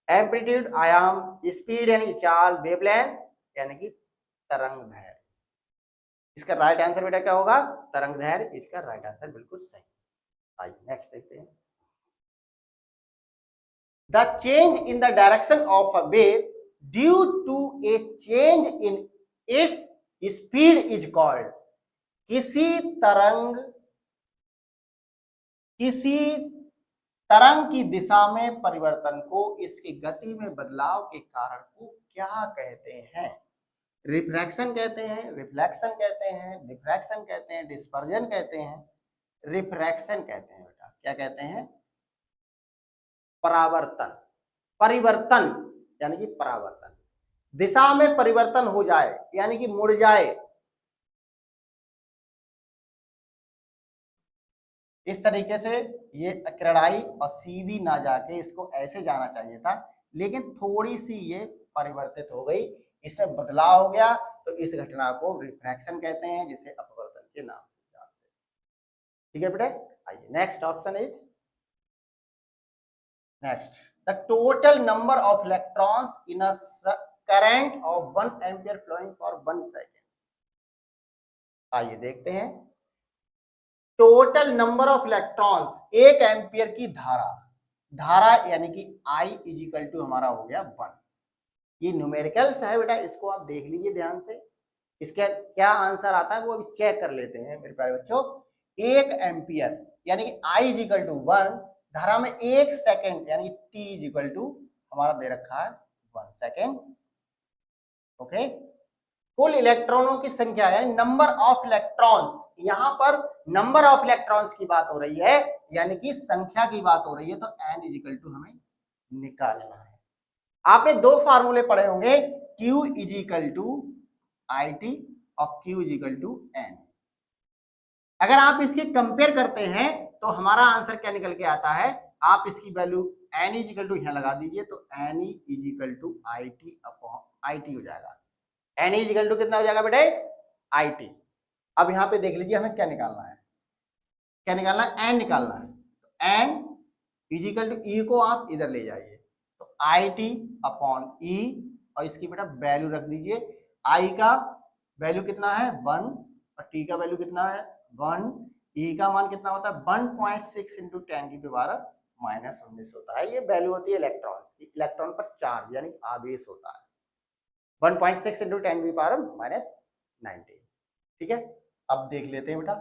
एम्पलीट्यूड आयाम, स्पीड यानी चाल, वेवलेंथ यानी कि तरंग दैर्घ्य। इसका राइट आंसर बेटा क्या होगा? तरंग दैर्घ्य, इसका राइट आंसर बिल्कुल सही। आइए नेक्स्ट देखते हैं, the change in the direction of a wave due to a change in its speed is called, किसी तरंग की दिशा में परिवर्तन को इसकी गति में बदलाव के कारण को क्या कहते हैं? रिफ्रैक्शन कहते हैं, रिफ्लेक्शन कहते हैं, डिफ्रैक्शन कहते हैं, डिस्पर्जन कहते हैं, रिफ्रैक्शन कहते हैं बेटा, क्या कहते हैं? परावर्तन, परिवर्तन यानी कि परावर्तन, दिशा में परिवर्तन हो जाए यानी कि मुड़ जाए, इस तरीके से ये किरणाई और सीधी ना जाके इसको ऐसे जाना चाहिए था, लेकिन थोड़ी सी ये परिवर्तित हो गई, इसमें बदलाव हो गया, तो इस घटना को रिफ्रैक्शन कहते हैं, जिसे अपवर्तन के नाम से जानते हैं। ठीक है बेटा, आइए next option is, next, the total number of electrons in a current of 1 ampere flowing for 1 second. आइए देखते हैं, total number of electrons, 1 ampere की धारा, धारा यानी कि I इज इक्वल टू हमारा हो गया 1। ये न्यूमेरिकल्स है बेटा, इसको आप देख लीजिए ध्यान से, इसका क्या आंसर आता है वो अभी चेक कर लेते हैं मेरे प्यारे बच्चों। 1 एम्पियर यानी कि I इज इक्वल टू 1, धारा में 1 सेकेंड यानी कि T इज इक्वल टू हमारा दे रखा है 1 सेकेंड। ओके, कुल इलेक्ट्रॉनों की संख्या यानी नंबर ऑफ इलेक्ट्रॉन्स, यहां पर नंबर ऑफ इलेक्ट्रॉन्स की बात हो रही है, यानी कि संख्या की बात हो रही है, तो n इज इक्वल टू हमें निकालना है। आपने 2 फार्मूले पढ़े होंगे, Q is equal to IT और Q is equal to N। अगर आप इसके कंपेयर करते हैं तो हमारा आंसर क्या निकल के आता है, आप इसकी value n is equal to यहां लगा दीजिए, तो n is equal to IT upon IT हो जाएगा। n इज इक्वल टू कितना हो जाएगा बेटे? IT। अब यहाँ पे देख लीजिए हमें क्या निकालना है, क्या निकालना है? n निकालना है। तो n is equal to E को आप इधर ले जाइए, तो IT अपॉन E, और इसकी बेटा वैल्यू रख दीजिए। I का वैल्यू कितना है? 1, और T का वैल्यू कितना है? 1। E का मान कितना होता है? 1.6 इंटू 10 की पावर -19 होता है। ये वैल्यू होती है इलेक्ट्रॉन्स की, इलेक्ट्रॉन पर चार्ज यानी आवेश होता है, 1.6 इंटू 10 की पावर -19। ठीक है, अब देख लेते हैं बेटा,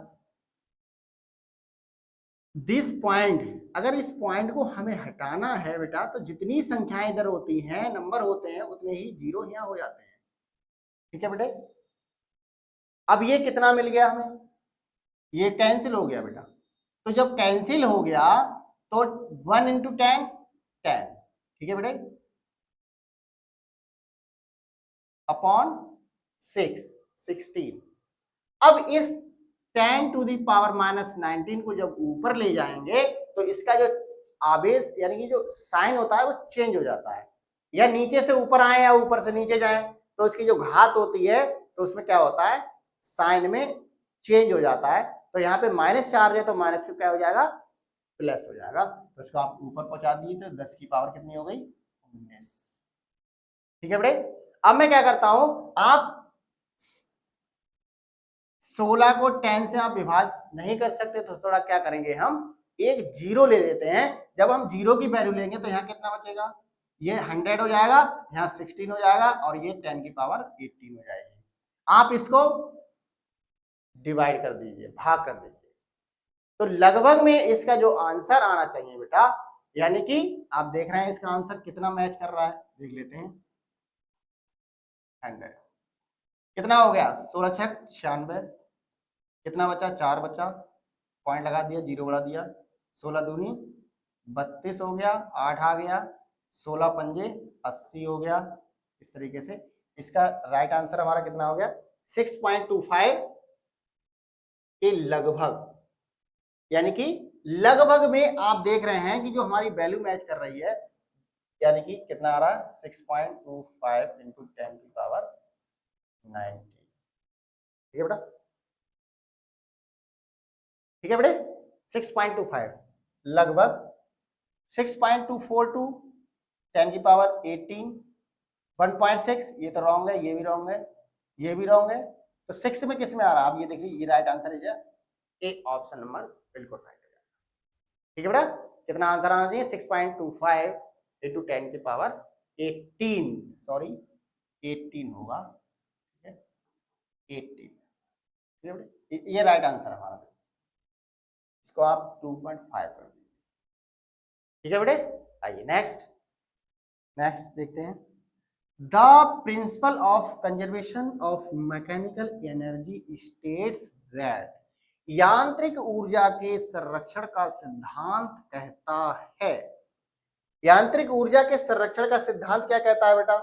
दिस पॉइंट, अगर इस पॉइंट को हमें हटाना है बेटा, तो जितनी संख्याएं इधर होती हैं, नंबर होते हैं, उतने ही जीरो यहाँ हो जाते हैं। ठीक है बेटे, अब ये कितना मिल गया हमें? ये कैंसिल हो गया बेटा, तो जब कैंसिल हो गया तो 1 इंटू 10 10, ठीक है बेटे, अपॉन 6 16। अब इस 10 टू दी पावर -19 को जब ऊपर ले जाएंगे तो इसका जो आवेश यानी कि जो साइन होता है वो चेंज हो जाता है, या नीचे से ऊपर आए या ऊपर से नीचे जाए, तो इसकी जो घात होती है तो उसमें क्या होता है, साइन में चेंज हो जाता है। तो यहाँ पे माइनस चार्ज है तो माइनस का क्या हो जाएगा, प्लस हो जाएगा। तो इसको आप ऊपर पहुंचा दिए तो 10 की पावर कितनी हो गई, 19। ठीक है बेटे। अब मैं क्या करता हूं, आप 16 को 10 से आप विभाजित नहीं कर सकते तो थोड़ा क्या करेंगे, हम एक जीरो ले लेते हैं। जब हम जीरो की वैल्यू लेंगे तो यहाँ कितना बचेगा, ये 100 हो जाएगा, यहाँ 16 हो जाएगा और ये 10 की पावर 18 हो जाएगी। आप इसको डिवाइड कर दीजिए, भाग कर दीजिए, तो लगभग में इसका जो आंसर आना चाहिए बेटा, यानी कि आप देख रहे हैं इसका आंसर कितना मैच कर रहा है, देख लेते हैं। 100 कितना हो गया, 16 छक 96, कितना बचा, 4 बचा, पॉइंट लगा दिया, जीरो बढ़ा दिया, 16 दूनी 32 हो गया, 8 आ गया, 16 पंजे 80 हो गया। इस तरीके से इसका राइट आंसर हमारा कितना हो गया, 6.25 के लगभग, यानी कि लगभग में आप देख रहे हैं कि जो हमारी वैल्यू मैच कर रही है, यानी कि कितना आ रहा है, 6.25 इंटू 10 की पावर 90। ठीक है बेटा, ठीक है बेटे, 6.25 लगभग 6.242 10 की पावर 18, 1.6 ये तो रॉन्ग है, ये भी रॉन्ग है, ये भी रॉन्ग है, तो 6 में किस में आ रहा है, आप ये देखिए, ये राइट आंसर है, ए ऑप्शन नंबर बिल्कुल राइट है। ठीक है बेटा, कितना आंसर आना चाहिए, 6.25 इंटू 10 की पावर 18, सॉरी 18 होगा, 18। ठीक है बेटे, ये राइट आंसर हमारा, इसको आप 2.5 कर दीजिए। ठीक है बेटे, आइए नेक्स्ट, नेक्स्ट देखते हैं। The principle of conservation of mechanical energy states that, यांत्रिक ऊर्जा के संरक्षण का सिद्धांत कहता है, यांत्रिक ऊर्जा के संरक्षण का सिद्धांत क्या कहता है बेटा,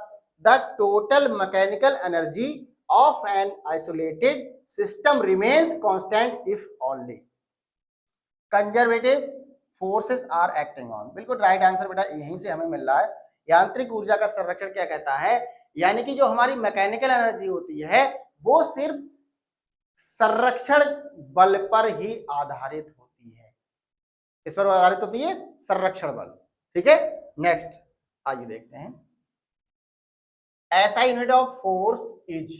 the total mechanical energy of an isolated system remains constant if only conservative forces are acting on. बिल्कुल राइट आंसर बेटा यहीं से हमें मिल रहा है। यांत्रिक ऊर्जा का संरक्षण क्या कहता है, यानी कि जो हमारी मैकेनिकल एनर्जी होती है वो सिर्फ संरक्षण बल पर ही आधारित होती है, किस पर आधारित होती है, संरक्षण बल। ठीक है, नेक्स्ट आइए देखते हैं। ऐसा यूनिट ऑफ फोर्स इज,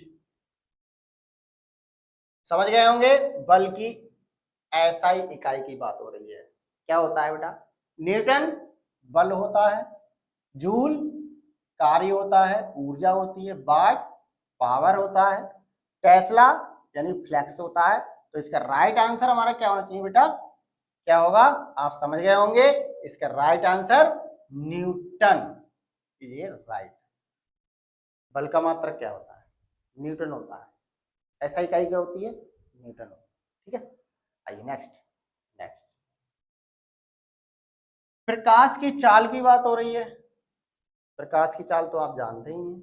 समझ गए होंगे, बल की एसआई इकाई की बात हो रही है। क्या होता है बेटा, न्यूटन बल होता है, जूल कार्य होता है, ऊर्जा होती है, वाट पावर होता है, टेस्ला यानी फ्लैक्स होता है। तो इसका राइट आंसर हमारा क्या होना चाहिए बेटा, क्या होगा, आप समझ गए होंगे, इसका राइट आंसर न्यूटन। ये राइट, बल का मात्रक क्या होता है, न्यूटन होता है, ऐसा इकाई क्या होती है, न्यूटन होता है। ठीक है, आइए नेक्स्ट, नेक्स्ट प्रकाश की चाल की बात हो रही है। प्रकाश की चाल तो आप जानते ही हैं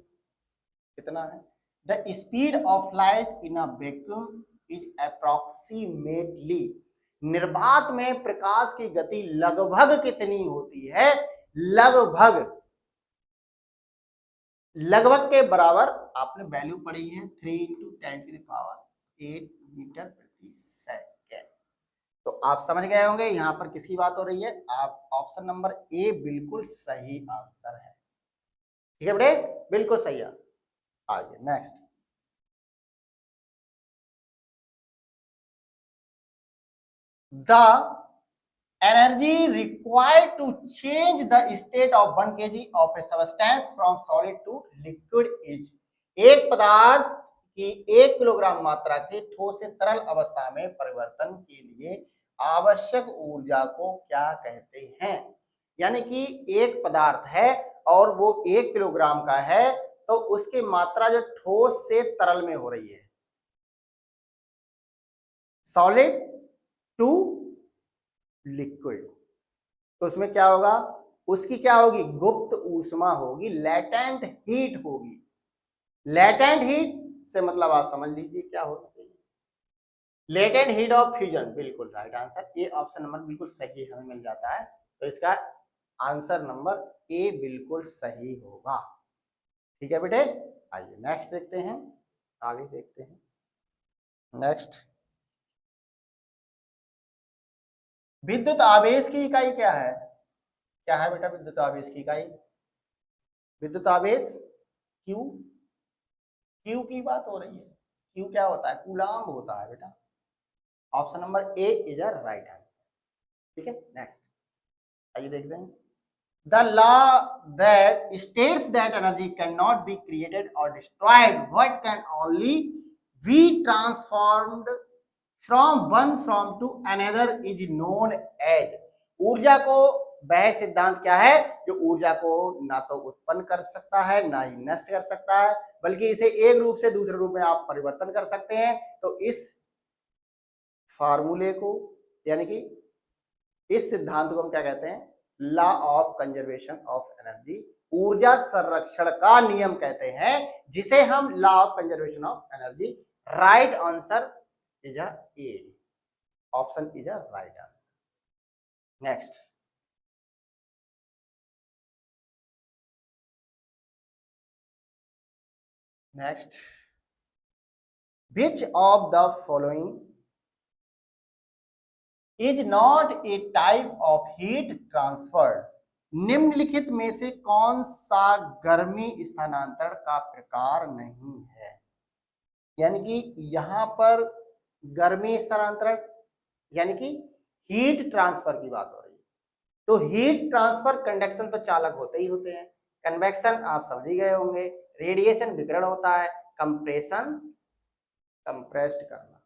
कितना है, the speed of light in a vacuum is approximately, निर्वात में प्रकाश की गति लगभग कितनी होती है, लगभग, लगभग के बराबर आपने वैल्यू पढ़ी है 3 इंटू 10 की पावर 8 मीटर प्रति सेकेंड। तो आप समझ गए होंगे यहां पर किसकी बात हो रही है, आप ऑप्शन नंबर ए बिल्कुल सही आंसर है। ठीक है बेटे, बिल्कुल सही आंसर। आइए next, the energy required to change the state of 1 kg of a substance from solid to liquid is, एक पदार्थ की 1 किलोग्राम मात्रा के ठोस से तरल अवस्था में परिवर्तन के लिए आवश्यक ऊर्जा को क्या कहते हैं। यानी कि एक पदार्थ है और वो 1 किलोग्राम का है, तो उसकी मात्रा जो ठोस से तरल में हो रही है, सॉलिड टू लिक्विड, तो उसमें क्या होगा, उसकी क्या होगी, गुप्त ऊष्मा होगी, लेटेंट हीट होगी। लेटेंट हीट से मतलब आप समझ लीजिए क्या होना चाहिए, लेटेंट हीट ऑफ फ्यूजन। बिल्कुल राइट आंसर, ये ऑप्शन नंबर बिल्कुल सही हमें मिल जाता है। तो इसका आंसर नंबर ए बिल्कुल सही होगा। ठीक है बेटे, आइए नेक्स्ट देखते हैं, आगे देखते हैं। नेक्स्ट, विद्युत आवेश की इकाई क्या है? क्या है बेटा विद्युत आवेश की इकाई? विद्युत आवेश क्यू, क्यू की बात हो रही है। क्यू क्या होता है? कूलाम्ब होता है बेटा। Option number A is a right answer. ठीक है, नेक्स्ट आइए देखते हैं। The law that states that energy cannot be created or destroyed, but can only be transformed from one form to another is known as। ऊर्जा को, वह सिद्धांत क्या है जो ऊर्जा को ना तो उत्पन्न कर सकता है ना ही नष्ट कर सकता है, बल्कि इसे एक रूप से दूसरे रूप में आप परिवर्तन कर सकते हैं। तो इस फार्मूले को, यानी कि इस सिद्धांत को हम क्या कहते हैं? Law of conservation of energy, ऊर्जा संरक्षण का नियम कहते हैं, जिसे हम law of conservation of energy. Right answer is a A, option is a right answer. Next, next, which of the following is not a type of heat transfer. निम्नलिखित में से कौन सा गर्मी स्थानांतरण का प्रकार नहीं है? यानी कि यहां पर गर्मी स्थानांतरण यानी कि हीट ट्रांसफर की बात हो रही है। तो हीट ट्रांसफर, कंडक्शन तो चालक होते ही होते हैं, कन्वेक्शन आप समझ ही गए होंगे, रेडिएशन विकिरण होता है, कंप्रेशन कंप्रेस्ड करना।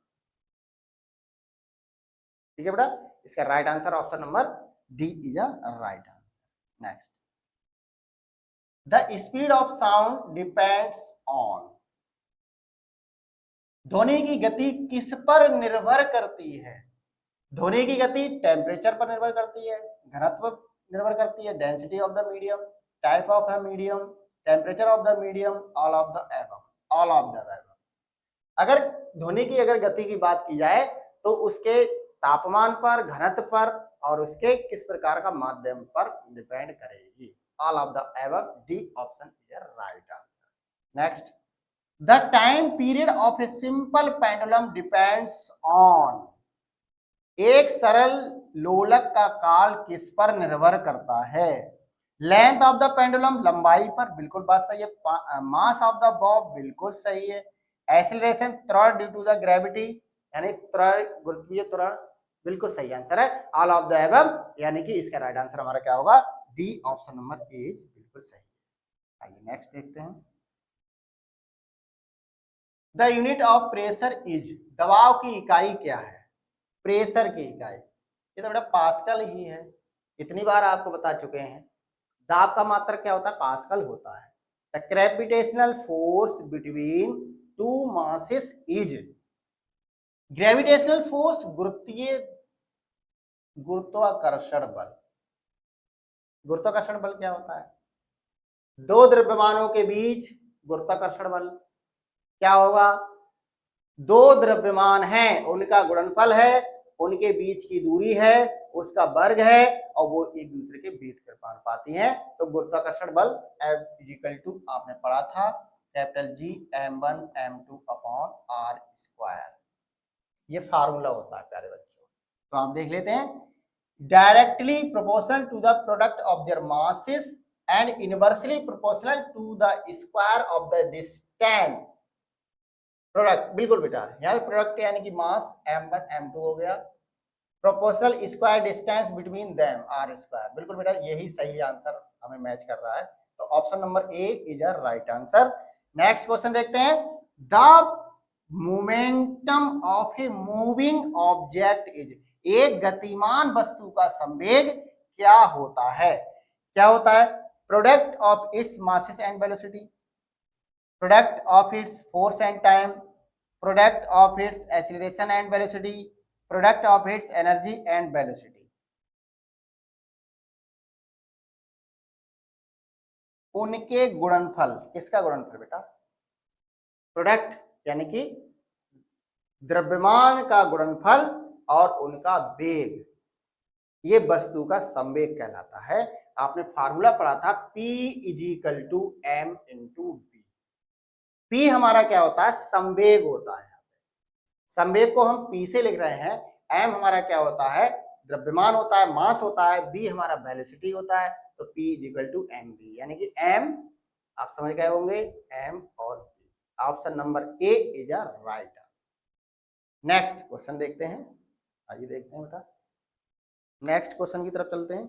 ठीक है बेटा, इसका right answer option number D is a right answer. Next, the speed of sound depends on. ध्वनि की गति किस पर निर्भर करती है? ध्वनि की गति टेम्परेचर पर निर्भर करती है, घनत्व निर्भर करती है, density of the medium, type of the medium, temperature of the medium, all of the above, all of the above. अगर ध्वनि की अगर गति की बात की जाए तो उसके तापमान पर, घनत्व पर और उसके किस प्रकार का माध्यम पर डिपेंड करेगी। All of the above, D option is right answer. Next, the time period of a simple pendulum depends on. एक सरल लोलक का काल किस पर निर्भर करता है? लेंथ ऑफ द पेंडुलम, लंबाई पर, बिल्कुल बात सही है। मास ऑफ द बॉब, बिल्कुल सही है। एक्सीलरेशन, त्वरण ड्यू टू द ग्रेविटी, यानी त्वरण, गुरुत्वीय त्वरण, बिल्कुल सही आंसर है। ऑल ऑफ द एबव, यानी कि इसका राइट आंसर हमारा क्या होगा? डी ऑप्शन नंबर ए बिल्कुल सही है। आइए नेक्स्ट देखते हैं। The unit of pressure is. दबाव की इकाई क्या है? प्रेशर की इकाई, ये तो बेटा पास्कल ही है, इतनी बार आपको बता चुके हैं। दाब का मात्रक क्या होता है? पास्कल होता है। The gravitational force between two masses is. Gravitational force, गुरुत्वाकर्षण बल। गुरुत्वाकर्षण बल क्या होता है? दो द्रव्यमानों के बीच गुरुत्वाकर्षण बल क्या होगा? दो द्रव्यमान हैं, उनका गुणनफल है, उनके बीच की दूरी है, उसका वर्ग है, और वो एक दूसरे के बीच कर पाती हैं। तो गुरुत्वाकर्षण बल F इक्वल टू, आपने पढ़ा था, capital G m1 m2 upon r square. ये फार्मूला होता है प्यारे बच्चों, तो आप देख लेते हैं। Directly proportional to the product of their masses and inversely proportional to the square of the distance. Product, बिल्कुल बेटा, यहाँ पे प्रोडक्ट यानी कि मास m1 m2 हो गया, proportional square distance between them r square. बिल्कुल बेटा, यही सही आंसर हमें मैच कर रहा है, तो option number A is a right answer. Next question देखते हैं। The momentum of a moving object is. एक गतिमान वस्तु का संवेग क्या होता है? क्या होता है? Product of its masses and velocity, product of its force and time, product of its acceleration and velocity, product of its energy and velocity। उनके गुणनफल, किसका गुणनफल बेटा? प्रोडक्ट यानी कि द्रव्यमान का गुणनफल और उनका वेग, ये वस्तु का संवेग कहलाता है। आपने फार्मूला पढ़ा था P = m × v। P हमारा क्या होता है, संवेग होता है। संवेग को हम P से लिख रहे हैं। m हमारा क्या होता है, द्रव्यमान होता है, मास होता है। v हमारा वेलोसिटी होता है। तो P = mv, यानी कि m आप समझ गए होंगे, m और v। Option number A is a right. Next question देखते हैं। आइए देखते हैं बेटा, नेक्स्ट क्वेश्चन की तरफ चलते हैं।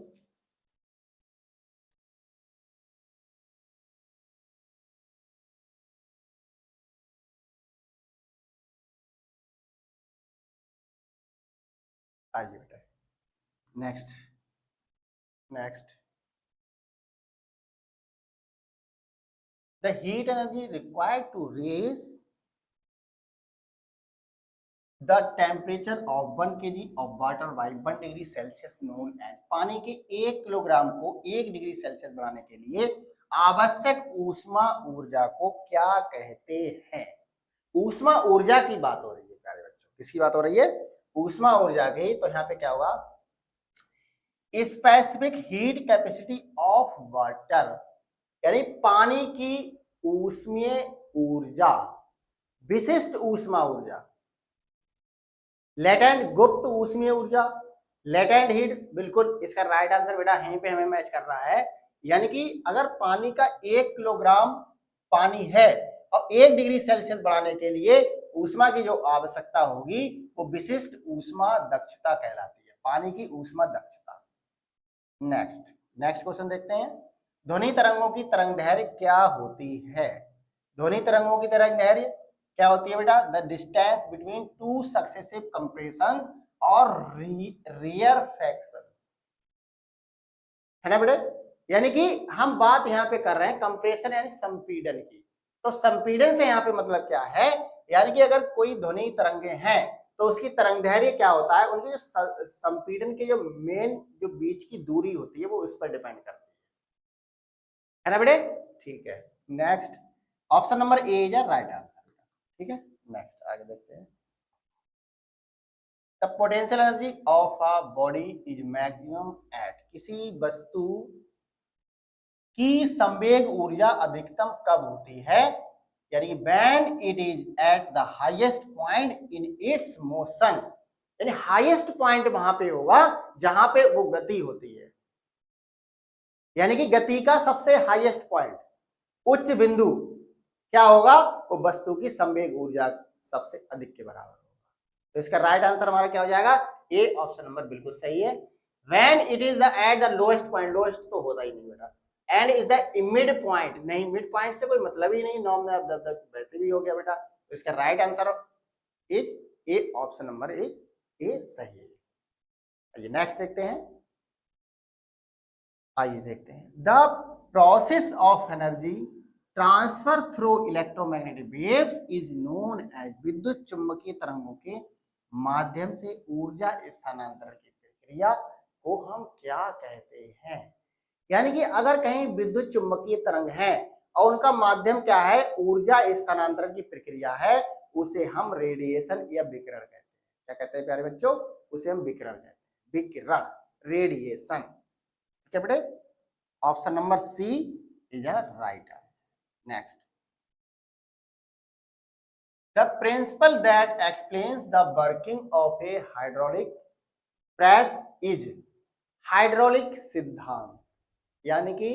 आइए बेटा, next next the heat energy required to raise the temperature of 1 kg of water by 1 degree Celsius known as. पानी के 1 किलोग्राम को 1 डिग्री सेल्सियस बनाने के लिए आवश्यक ऊष्मा ऊर्जा को क्या कहते हैं। ऊष्मा ऊर्जा की बात हो रही है प्यारे बच्चों, किसकी बात हो रही है, ऊष्मा ऊर्जा की। तो यहाँ पे क्या होगा, specific heat capacity of water, यानी पानी की ऊष्मीय ऊर्जा, विशिष्ट ऊष्मा ऊर्जा। लेटेंट गुप्त ऊष्मीय ऊर्जा, लेटेंट हीट, बिल्कुल इसका राइट आंसर बेटा यहीं पे हमें मैच कर रहा है। यानी कि अगर पानी का 1 किलोग्राम पानी है और 1 डिग्री सेल्सियस बढ़ाने के लिए ऊष्मा की जो आवश्यकता होगी वो विशिष्ट ऊष्मा दक्षता कहलाती है, पानी की ऊष्मा दक्षता। नेक्स्ट क्वेश्चन देखते हैं। ध्वनि तरंगों की तरंगदैर्घ्य क्या होती है। ध्वनि तरंगों की तरंगदैर्घ्य क्या होती है बेटा, the distance between two successive compressions और रियरफैक्शंस, है ना बेटे। यानी कि हम बात यहाँ पे कर रहे हैं कंप्रेशन यानी संपीड़न की। तो संपीड़न से यहाँ पे मतलब क्या है, यानी कि अगर कोई ध्वनि तरंगे हैं तो उसकी तरंगदैर्घ्य क्या होता है, उनके जो संपीड़न के जो मेन जो बीच की दूरी होती है वो इस पर डिपेंड करती है ना बेटे। ठीक है, next option number A is right answer. ठीक है, नेक्स्ट आगे देखते हैं। The potential energy of a body is maximum at, किसी वस्तु की संवेग ऊर्जा अधिकतम कब होती है, यानी when it is at the highest point in its motion, यानी हाईएस्ट पॉइंट वहां पे होगा जहां पे वो गति होती है, यानी कि गति का सबसे हाईएस्ट पॉइंट, उच्च बिंदु क्या होगा, वो वस्तु की संवेग ऊर्जा सबसे अधिक के बराबर होगा। तो इसका राइट आंसर हमारा क्या हो जाएगा, ए ऑप्शन नंबर बिल्कुल सही है। When it is the at the lowest point, lowest तो होता ही नहीं बेटा, and is the mid point, नहीं मिड पॉइंट से कोई मतलब ही नहीं, नॉर्मल वैसे भी हो गया बेटा। तो इसका right answer is A option number is A सही है। आइए नेक्स्ट देखते हैं। आइए देखते हैं, the process of energy transfer through electromagnetic waves is known as, विद्युत चुंबकीय तरंगों के माध्यम से ऊर्जा स्थानांतरण की प्रक्रिया को हम क्या कहते हैं। यानी कि अगर कहीं विद्युत चुंबकीय तरंग है और उनका माध्यम क्या है, ऊर्जा स्थानांतरण की प्रक्रिया है, उसे हम रेडिएशन या विकिरण कहते हैं। क्या कहते हैं प्यारे बच्चों, उसे हम विकिरण कहते हैं, विकिरण, रेडिएशन। ठीक है बेटे, option number C is a right answer. Next, the principle that explains the working of a hydraulic press is, hydraulic सिद्धांत, यानी कि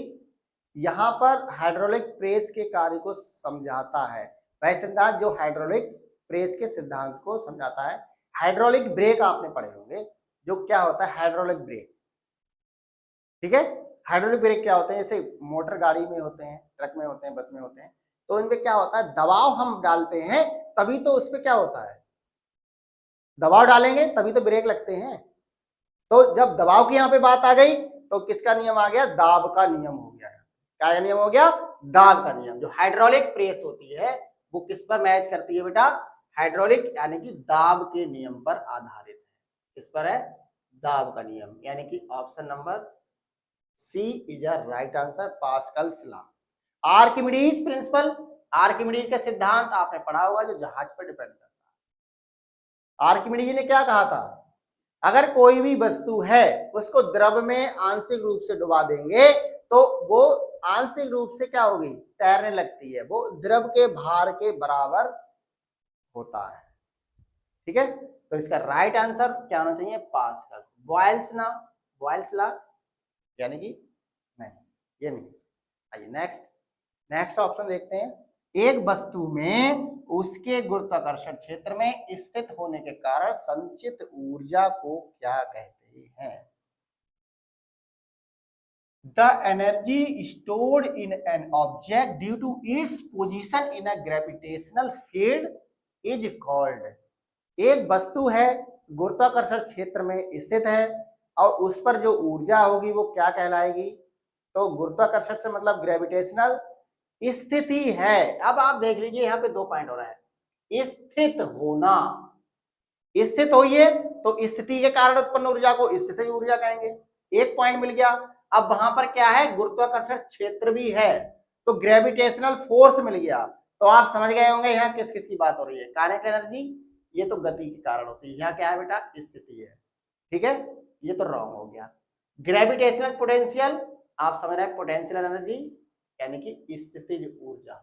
यहां पर हाइड्रोलिक प्रेस के कार्य को समझाता है वह सिद्धांत जो हाइड्रोलिक प्रेस के सिद्धांत को समझाता है। हाइड्रोलिक ब्रेक आपने पढ़े होंगे, जो क्या होता है हाइड्रोलिक ब्रेक। ठीक है, हाइड्रोलिक ब्रेक क्या होते हैं, जैसे मोटर गाड़ी में होते हैं, ट्रक में होते हैं, बस में होते हैं, तो इनपे क्या होता है, दबाव हम डालते हैं तभी तो उसपे क्या होता है, दबाव डालेंगे तभी तो ब्रेक लगते हैं। तो जब दबाव की यहाँ पे बात आ गई तो किसका नियम आ गया, दाब का नियम हो गया। क्या नियम हो गया, दाब का नियम। जो हाइड्रोलिक प्रेस होती है वो किस पर मैच करती है बेटा, हाइड्रोलिक यानी कि दाब के नियम पर आधारित है। किस पर है, दाब का नियम, यानी कि option number C is a right answer, Pascal's law. Archimedes principle, Archimedes का सिद्धांत आपने पढ़ा होगा जो जहाज पर डिपेंड करता है। आर्किमिडीज ने क्या कहा था, अगर कोई भी वस्तु है उसको द्रव में आंशिक रूप से डुबा देंगे तो वो आंशिक रूप से क्या होगी, तैरने लगती है, वो द्रव के भार के बराबर होता है। ठीक है, तो इसका राइट आंसर क्या होना चाहिए, पास्कल, बॉयल्स लॉ यानी कि नहीं, ये नहीं। आइए नेक्स्ट ऑप्शन देखते हैं। एक वस्तु में उसके गुरुत्वाकर्षण क्षेत्र में स्थित होने के कारण संचित ऊर्जा को क्या कहते हैं? The energy stored in an object due to its position in a gravitational field is called। एक वस्तु है, गुरुत्वाकर्षण क्षेत्र में स्थित है और उस पर जो ऊर्जा होगी वो क्या कहलाएगी? तो गुरुत्वाकर्षण से मतलब ग्रेविटेशनल स्थिति है। अब आप देख लीजिए यहाँ पे 2 पॉइंट हो रहा है, स्थित होना, स्थित हुई है तो स्थिति के कारण उत्पन्न ऊर्जा को स्थितिज ऊर्जा कहेंगे, एक पॉइंट मिल गया। अब वहां पर क्या है, गुरुत्वाकर्षण क्षेत्र भी है तो ग्रेविटेशनल फोर्स मिल गया। तो आप समझ गए होंगे यहाँ किस किस की बात हो रही है, काइनेटिक एनर्जी ये तो गति के कारण होती है, यहाँ क्या है बेटा, स्थिति है। ठीक है, ये तो रॉन्ग हो गया। ग्रेविटेशनल पोटेंशियल आप समझ रहे हैं, पोटेंशियल एनर्जी यानी कि स्थितिज ऊर्जा।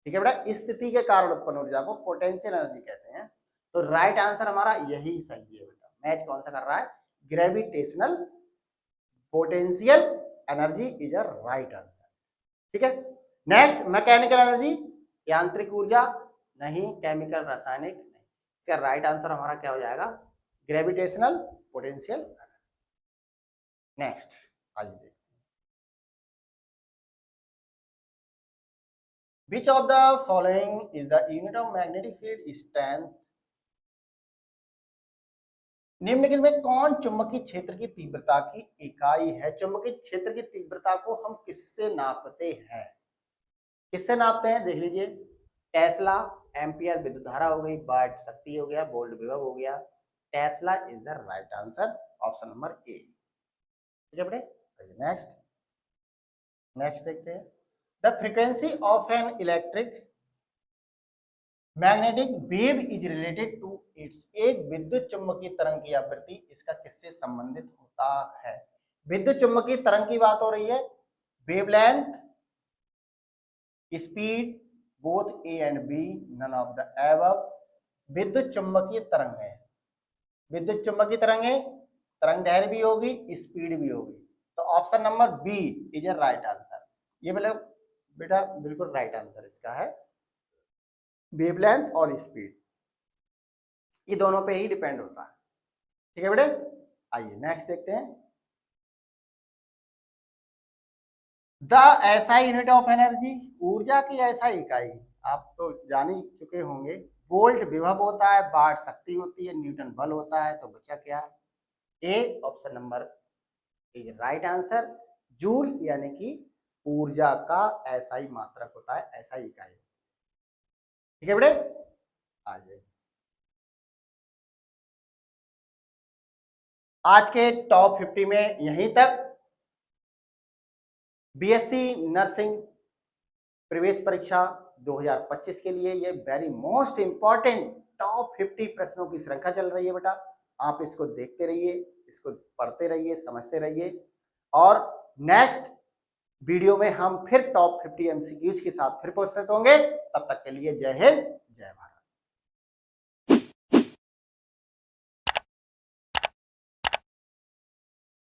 ठीक है बेटा, स्थिति के कारण उत्पन्न ऊर्जा को पोटेंशियल एनर्जी कहते हैं। तो राइट आंसर हमारा यही सही है बेटा। मैच कौन सा कर रहा है, gravitational potential energy is a right answer. ठीक है, नेक्स्ट मैकेनिकल एनर्जी, यांत्रिक ऊर्जा नहीं, केमिकल रासायनिक नहीं। इसका राइट आंसर हमारा क्या हो जाएगा, ग्रेविटेशनल पोटेंशियल एनर्जी। नेक्स्ट आइए देखते हैं, which of the following is the unit of magnetic field strength? निम्नलिखित में कौन चुंबकीय क्षेत्र की तीव्रता की इकाई है? चुंबकीय क्षेत्र की तीव्रता को हम किससे नापते हैं, किससे नापते हैं, देख लीजिए, टेस्ला, एम्पियर विद्युत धारा हो गई, वाट शक्ति हो गया, वोल्ट विभव हो गया। Tesla is the right answer, option number A. ठीक है बेटे, नेक्स्ट देखते हैं। The frequency of an electric magnetic wave is related to its. एक विद्युत चुंबकीय तरंग की आवृत्ति इसका किससे संबंधित होता है? विद्युत चुंबकीय तरंग की बात हो रही है, wavelength, speed, both A and B, none of the above. विद्युत चुंबकीय तरंग है, विद्युत चुंबकीय तरंग है, तरंग दैर्घ्य भी होगी, स्पीड भी होगी, तो option number B is a right answer. ये मतलब बेटा बिल्कुल राइट आंसर इसका है, वेवलेंथ और स्पीड ये दोनों पे ही डिपेंड होता है। ठीक है बेटे, आइए नेक्स्ट देखते हैं। The SI unit of energy, ऊर्जा की ऐसा इकाई आप तो जान ही चुके होंगे, वोल्ट विभव होता है, वाट शक्ति होती है, न्यूटन बल होता है, तो बचा क्या है, A, option number is right answer. Joule यानी कि ऊर्जा का एसआई मात्रक होता है, एसआई इकाई। ठीक है बेटे, आइए आज के टॉप 50 में यहीं तक। बीएससी नर्सिंग प्रवेश परीक्षा 2025 के लिए ये वेरी मोस्ट इंपॉर्टेंट टॉप 50 प्रश्नों की श्रृंखला चल रही है बेटा। आप इसको देखते रहिए, इसको पढ़ते रहिए, समझते रहिए, और नेक्स्ट वीडियो में हम फिर टॉप 50 एमसीक्यूज के साथ फिर उपस्थित होंगे। तब तक के लिए जय हिंद, जय भारत।